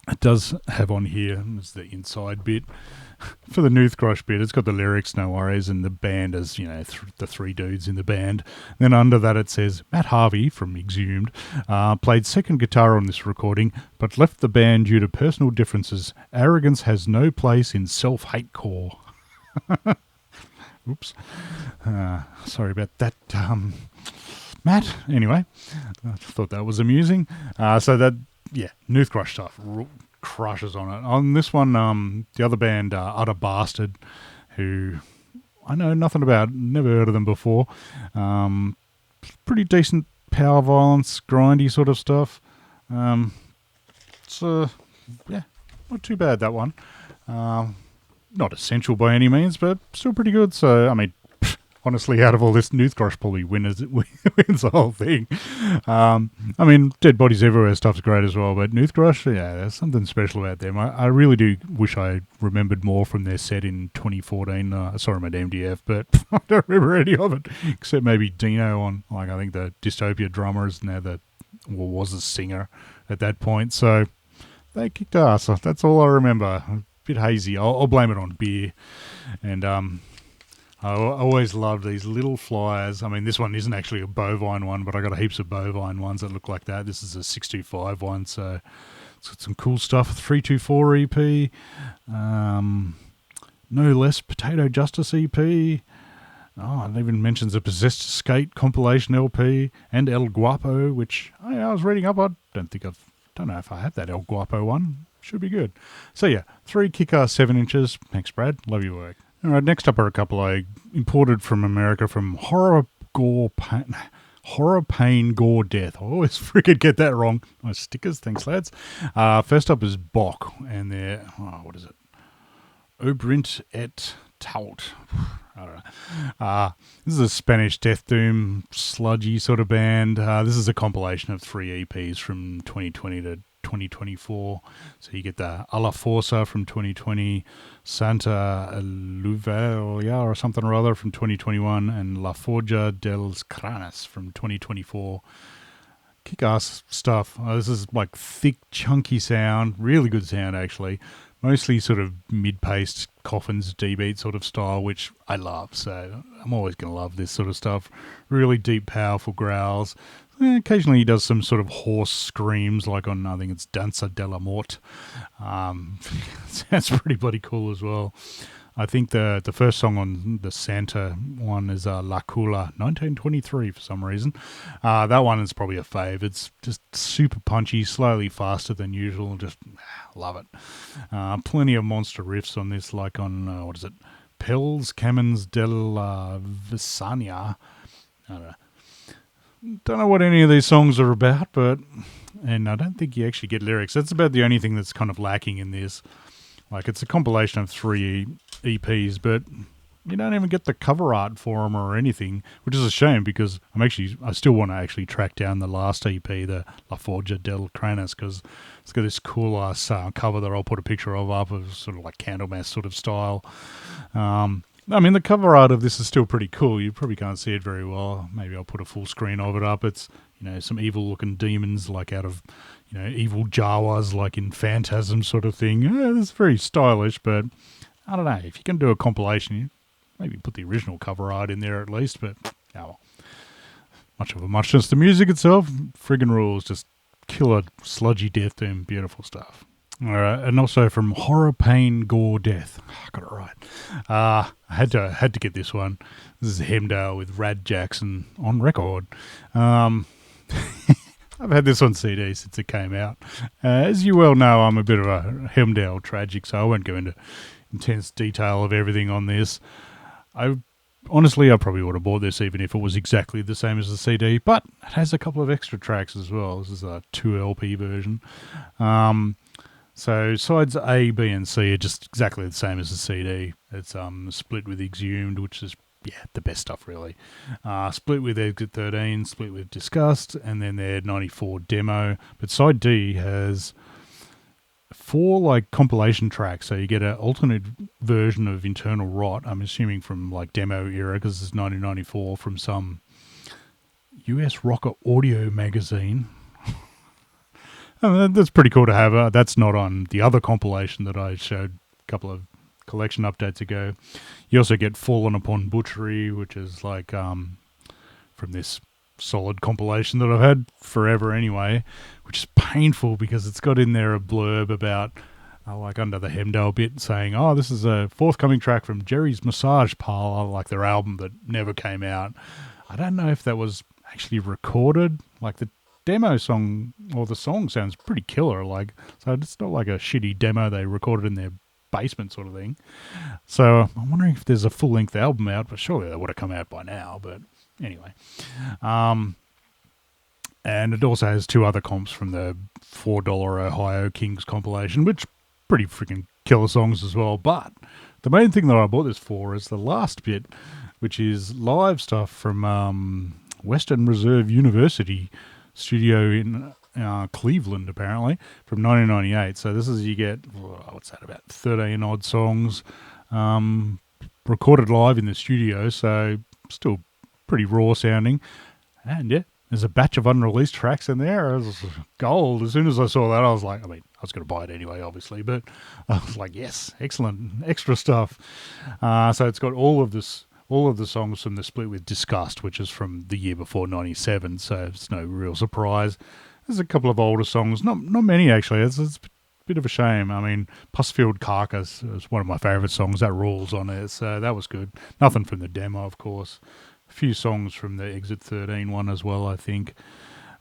it does have on here, is the inside bit. For the Noothgrush bit, it's got the lyrics, no worries, and the band is, you know, the three dudes in the band. Then under that it says, Matt Harvey from Exhumed played second guitar on this recording, but left the band due to personal differences. Arrogance has no place in self-hate core. Oops. Sorry about that, Matt. Anyway, I thought that was amusing. So that, yeah, Noothgrush stuff crushes on it. On this one, the other band, Utter Bastard, who I know nothing about, never heard of them before. Pretty decent power violence, grindy sort of stuff. It's yeah, not too bad, that one. Not essential by any means, but still pretty good. So, I mean, honestly, out of all this, Noothgrush probably wins the whole thing. I mean, Dead Bodies Everywhere stuff's great as well, but Noothgrush, yeah, there's something special about them. I really do wish I remembered more from their set in 2014. Sorry, my MDF, but I don't remember any of it, except maybe Dino on, like, I think the Dystopia drummer is now was a singer at that point. So they kicked ass. That's all I remember. A bit hazy. I'll blame it on beer. And I always love these little flyers. I mean, this one isn't actually a Bovine one, but I got heaps of Bovine ones that look like that. This is a 625 one, so it's got some cool stuff. 324 EP, No Less Potato Justice EP. Oh, it even mentions a Possessed Skate compilation LP and El Guapo, which I was reading up. I don't know if I have that El Guapo one. Should be good. So yeah, 3 kick-ass 7-inches. Thanks, Brad. Love your work. All right, next up are a couple I imported from America from Horror, Pain, Gore, Death. I always freaking get that wrong. Nice stickers. Thanks, lads. First up is Bok, and they're, what is it? Obrint et Taut. I don't know. This is a Spanish death doom, sludgy sort of band. This is a compilation of 3 EPs from 2020 to 2024. So you get the A la Forza from 2020, Santa Luvelia or something or other from 2021, and La Forja dels Cranes from 2024. Kick-ass stuff. This is like thick, chunky sound. Really good sound, actually. Mostly sort of mid-paced coffins, D-beat sort of style, which I love. So I'm always going to love this sort of stuff. Really deep, powerful growls. Occasionally he does some sort of hoarse screams, like on, I think it's Danza della Morte. Sounds pretty bloody cool as well. I think the first song on the Santa one is La Cula, 1923 for some reason. That one is probably a fave. It's just super punchy, slightly faster than usual. Just love it. Plenty of monster riffs on this, like on, what is it? Pels Camins della Visania. I don't know what any of these songs are about, and I don't think you actually get lyrics. That's about the only thing that's kind of lacking in this. Like, it's a compilation of 3 EPs, but you don't even get the cover art for them or anything, which is a shame because I still want to actually track down the last EP, the La Forja del Cranis, because it's got this cool ass cover that I'll put a picture of up of sort of like Candlemass sort of style. I mean, the cover art of this is still pretty cool. You probably can't see it very well. Maybe I'll put a full screen of it up. It's, some evil looking demons like out of, evil Jawas like in Phantasm sort of thing. It's very stylish, but I don't know. If you can do a compilation, you maybe put the original cover art in there at least, but oh well. Much of a muchness. The music itself, friggin' rules. Just killer, sludgy death doom, beautiful stuff. All right, and also from Horror, Pain, Gore, Death. I got it right. I had to get this one. This is Hemdale with Rad Jackson on record. I've had this on CD since it came out. As you well know, I'm a bit of a Hemdale tragic, so I won't go into intense detail of everything on this. Honestly, I probably would have bought this even if it was exactly the same as the CD, but it has a couple of extra tracks as well. This is a 2 LP version. So sides A, B, and C are just exactly the same as the CD. It's split with Exhumed, which is the best stuff really. Split with Exit 13, split with Disgust, and then their 94 demo. But side D has 4 compilation tracks, so you get an alternate version of Internal Rot. I'm assuming from demo era because it's 1994 from some US rocker audio magazine. That's pretty cool to have. That's not on the other compilation that I showed a couple of collection updates ago. You also get Fallen Upon Butchery, which is from this solid compilation that I've had forever anyway, which is painful because it's got in there a blurb about, under the Hemdale bit, saying, this is a forthcoming track from Jerry's Massage Parlor, their album that never came out. I don't know if that was actually recorded, the demo song, or the song sounds pretty killer, so it's not like a shitty demo they recorded in their basement sort of thing. So I'm wondering if there's a full-length album out, but surely that would have come out by now, but anyway. And it also has 2 other comps from the $4 Ohio Kings compilation, which pretty freaking killer songs as well. But the main thing that I bought this for is the last bit, which is live stuff from Western Reserve University studio in Cleveland, apparently, from 1998. So this is, you get, about 13 odd songs recorded live in the studio, so still pretty raw sounding. And there's a batch of unreleased tracks in there. It was gold. As soon as I saw that, I was like, I was going to buy it anyway, obviously, but I was like, yes, excellent, extra stuff. So it's got all of the songs from the split with Disgust, which is from the year before, 97, so it's no real surprise. There's a couple of older songs, not many actually. It's a bit of a shame. I mean, Pussfield Carcass is one of my favourite songs. That rules on it, so that was good. Nothing from the demo, of course. A few songs from the Exit 13 one as well, I think.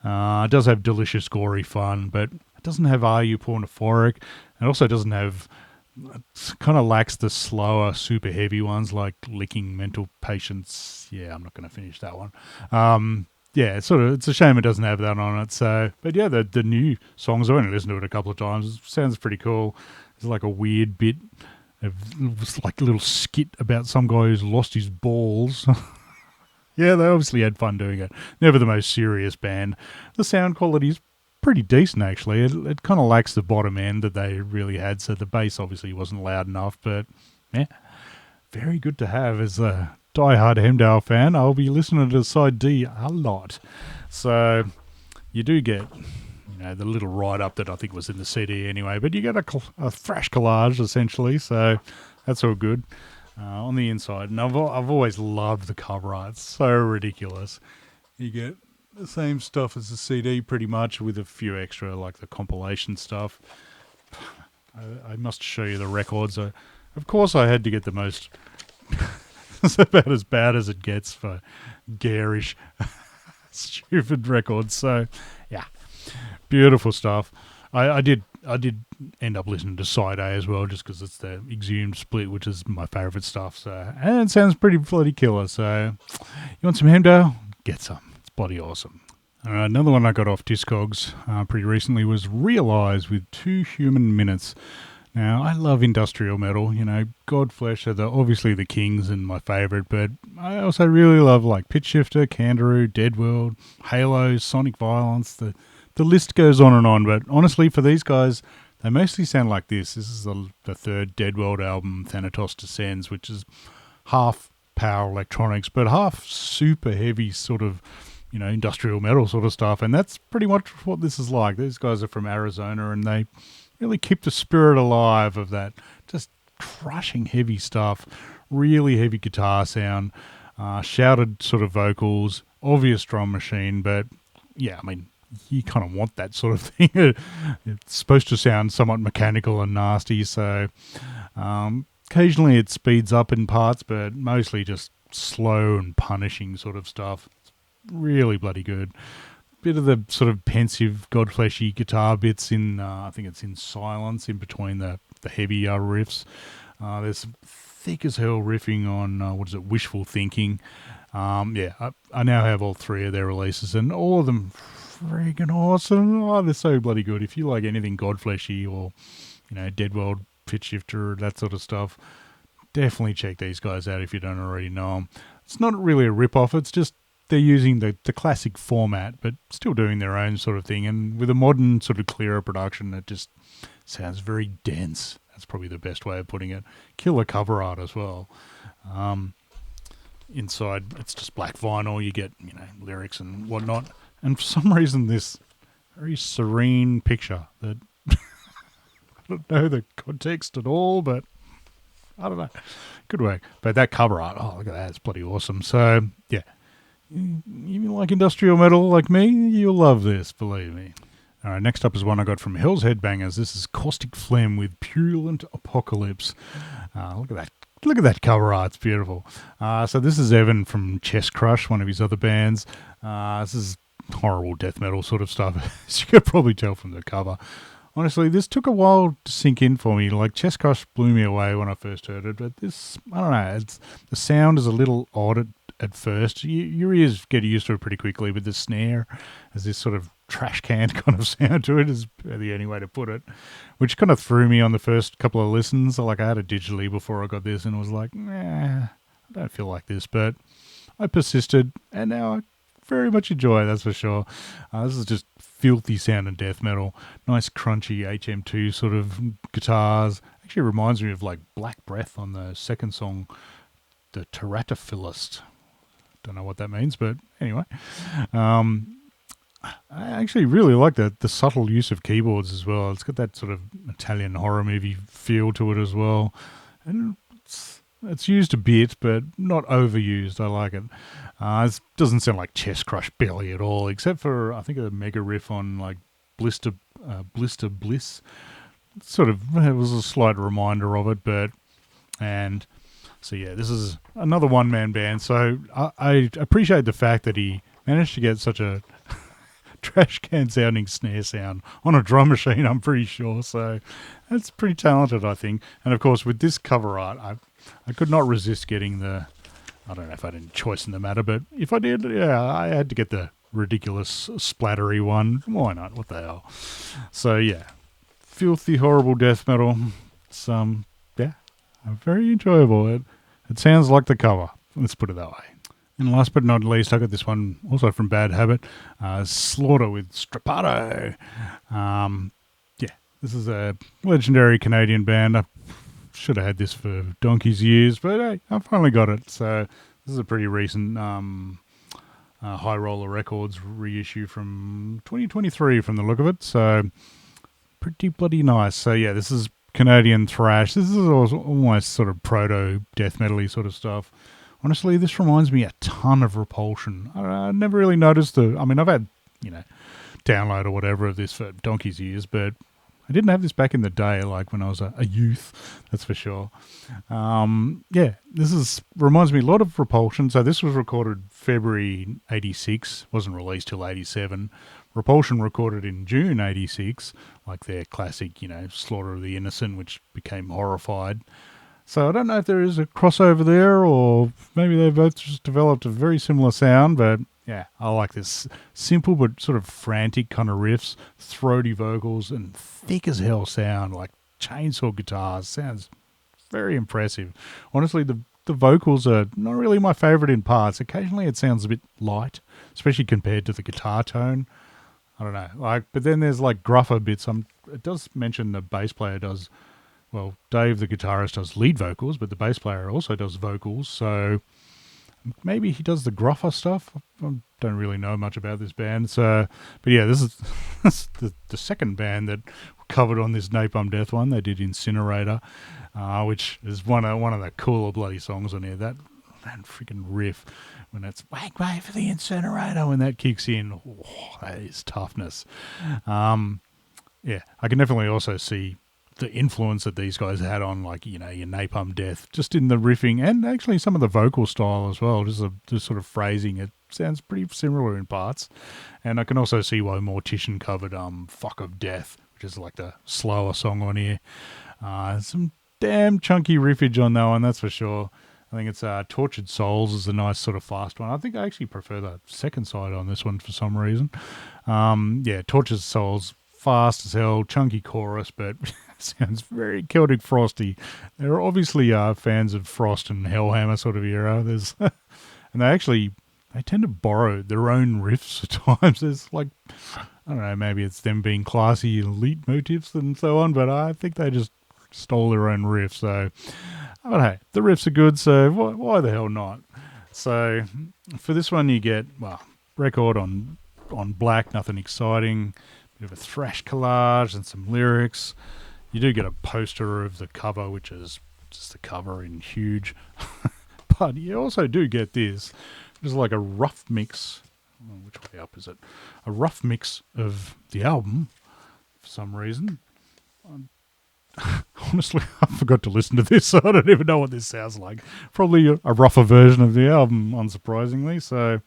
It does have Delicious Gory Fun, but it doesn't have Are You Pornophoric. It also doesn't have... It kind of lacks the slower, super heavy ones like Licking Mental Patients. Yeah, I'm not going to finish that one. It's a shame it doesn't have that on it. So, but the new songs, I've only listened to it a couple of times. It sounds pretty cool. There's a weird bit of a little skit about some guy who's lost his balls. Yeah, they obviously had fun doing it. Never the most serious band. The sound quality is pretty decent, actually. It kind of lacks the bottom end that they really had, so the bass obviously wasn't loud enough, but very good to have as a diehard Hemdale fan. I'll be listening to side D a lot. So you do get the little write-up that I think was in the CD anyway, but you get a thrash collage essentially, so that's all good. On the inside, and I've always loved the cover art. It's so ridiculous. You get the same stuff as the CD pretty much, with a few extra the compilation stuff. I must show you the records. Of course I had to get the most... It's about as bad as it gets for garish, stupid records. So, yeah, beautiful stuff. I did end up listening to Side A as well, just because it's the Exhumed split, which is my favourite stuff. So, and it sounds pretty bloody killer. So, you want some Hemdale? Get some. It's bloody awesome. Another one I got off Discogs pretty recently was Realise with 2 Human Minutes. Now, I love industrial metal. You know, Godflesh are obviously the kings and my favourite, but I also really love like Pitch Shifter, Kangaroo, Dead World, Halo, Sonic Violence. The list goes on and on. But honestly, for these guys, they mostly sound like this. This is the third Dead World album, Thanatos Descends, which is half power electronics, but half super heavy sort of, you know, industrial metal sort of stuff. And that's pretty much what this is like. These guys are from Arizona and they really keep the spirit alive of that just crushing heavy stuff, really heavy guitar sound, shouted sort of vocals, obvious drum machine, but yeah, I mean, you kind of want that sort of thing. It's supposed to sound somewhat mechanical and nasty, so occasionally it speeds up in parts, but mostly just slow and punishing sort of stuff. It's really bloody good. Bit of the sort of pensive, godfleshy guitar bits in, I think it's in Silence, in between the heavy riffs. There's thick as hell riffing on, Wishful Thinking. I now have all three of their releases, and all of them freaking awesome. Oh, they're so bloody good. If you like anything godfleshy or, you know, Dead World, Pitch Shifter, that sort of stuff, definitely check these guys out if you don't already know them. It's not really a rip-off, it's just they're using the classic format, but still doing their own sort of thing. And with a modern sort of clearer production, it just sounds very dense. That's probably the best way of putting it. Killer cover art as well. Inside, it's just black vinyl. You get, you know, lyrics and whatnot. And for some reason, this very serene picture that I don't know the context at all, but I don't know. Good work. But that cover art, oh, look at that. It's bloody awesome. So, yeah. You like industrial metal like me, you'll love this, believe me. All right, next up is one I got from Hell's Headbangers. This is Caustic Phlegm with Purulent Apocalypse. Look at that. Look at that cover art. It's beautiful. So this is Evan from Chest Crush, one of his other bands. This is horrible death metal sort of stuff, as you could probably tell from the cover. Honestly, this took a while to sink in for me. Like, Chest Crush blew me away when I first heard it, but this, I don't know, the sound is a little odd at first. Your ears get used to it pretty quickly, but the snare has this sort of trash can kind of sound to it, is the only way to put it, which kind of threw me on the first couple of listens. Like, I had it digitally before I got this and was like, nah, I don't feel like this, but I persisted, and now I very much enjoy it, that's for sure. This is just filthy sound and death metal. Nice crunchy HM2 sort of guitars. Actually reminds me of like Black Breath on the second song, the Teratophilist. Don't know what that means, but anyway. I actually really like the subtle use of keyboards as well. It's got that sort of Italian horror movie feel to it as well. And it's used a bit, but not overused. I like it. It doesn't sound like Chest Crush Belly at all, except for, I think, a mega riff on like Blister Bliss. Sort of, it was a slight reminder of it, so yeah, this is another one-man band. So I appreciate the fact that he managed to get such a trash can sounding snare sound on a drum machine, I'm pretty sure. So that's pretty talented, I think. And of course, with this cover art, I could not resist getting I don't know if I had any choice in the matter, but if I did, yeah, I had to get the ridiculous splattery one. Why not? What the hell? So yeah, filthy, horrible death metal. It's, very enjoyable. It sounds like the cover. Let's put it that way. And last but not least, I got this one also from Bad Habit, Slaughter with Strapato. This is a legendary Canadian band. I should have had this for donkey's years, but hey, I finally got it. So this is a pretty recent High Roller Records reissue from 2023 from the look of it. So pretty bloody nice. So yeah, this is Canadian thrash. This is almost sort of proto death metal-y sort of stuff. Honestly, this reminds me a ton of Repulsion. I never really noticed I've had, download or whatever of this for donkey's years, but I didn't have this back in the day, like when I was a youth, that's for sure. This reminds me a lot of Repulsion. So this was recorded February 86, wasn't released till 87. Repulsion recorded in June 86, like their classic, Slaughter of the Innocent, which became Horrified. So I don't know if there is a crossover there, or maybe they've both just developed a very similar sound, but yeah, I like this simple but sort of frantic kind of riffs, throaty vocals, and thick as hell sound, like chainsaw guitars. Sounds very impressive. Honestly, the vocals are not really my favourite in parts. Occasionally it sounds a bit light, especially compared to the guitar tone. I don't know. But then there's like gruffer bits. It does mention the bass player does, well, Dave the guitarist does lead vocals, but the bass player also does vocals. So maybe he does the gruffer stuff. I don't really know much about this band. So, but yeah, this is the second band that covered on this Napalm Death one. They did Incinerator, which is one of the cooler bloody songs on here. That freaking riff when it's wait for the incinerator, when that kicks in, that is toughness. Yeah, I can definitely also see the influence that these guys had on, like, your Napalm Death, just in the riffing and actually some of the vocal style as well. Just sort of phrasing. It sounds pretty similar in parts, and I can also see why Mortician covered "Fuck of Death," which is like the slower song on here. Some damn chunky riffage on that one, that's for sure. I think it's Tortured Souls is a nice sort of fast one. I think I actually prefer the second side on this one for some reason. Yeah, Tortured Souls, fast as hell, chunky chorus, but sounds very Celtic Frosty. They're obviously fans of Frost and Hellhammer sort of era. And they tend to borrow their own riffs at times. There's like, I don't know, maybe it's them being classy elite motifs and so on, but I think they just stole their own riff. So, but hey, the riffs are good, so why the hell not? So for this one you get, well, record on black, nothing exciting, bit of a thrash collage and some lyrics. You do get a poster of the cover, which is just the cover in huge. But you also do get this. It's like a rough mix. Which way up is it? A rough mix of the album for some reason. Honestly, I forgot to listen to this, so I don't even know what this sounds like. Probably a rougher version of the album, unsurprisingly. So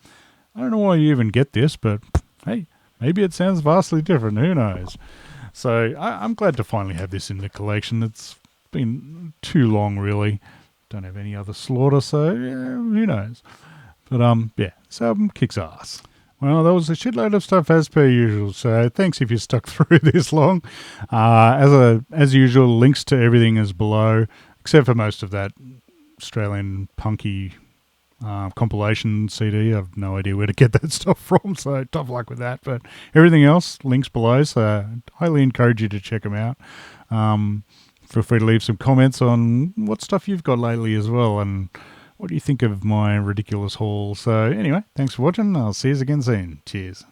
I don't know why you even get this, but hey, maybe it sounds vastly different. Who knows? So I'm glad to finally have this in the collection. It's been too long, really. Don't have any other Slaughter, so yeah, who knows? But yeah, this album kicks ass. Well, that was a shitload of stuff as per usual, so thanks if you stuck through this long. As usual, links to everything is below, except for most of that Australian punky compilation CD. I have no idea where to get that stuff from, so tough luck with that. But everything else, links below, so I highly encourage you to check them out. Feel free to leave some comments on what stuff you've got lately as well, and what do you think of my ridiculous haul. So anyway, thanks for watching. I'll see you again soon. Cheers.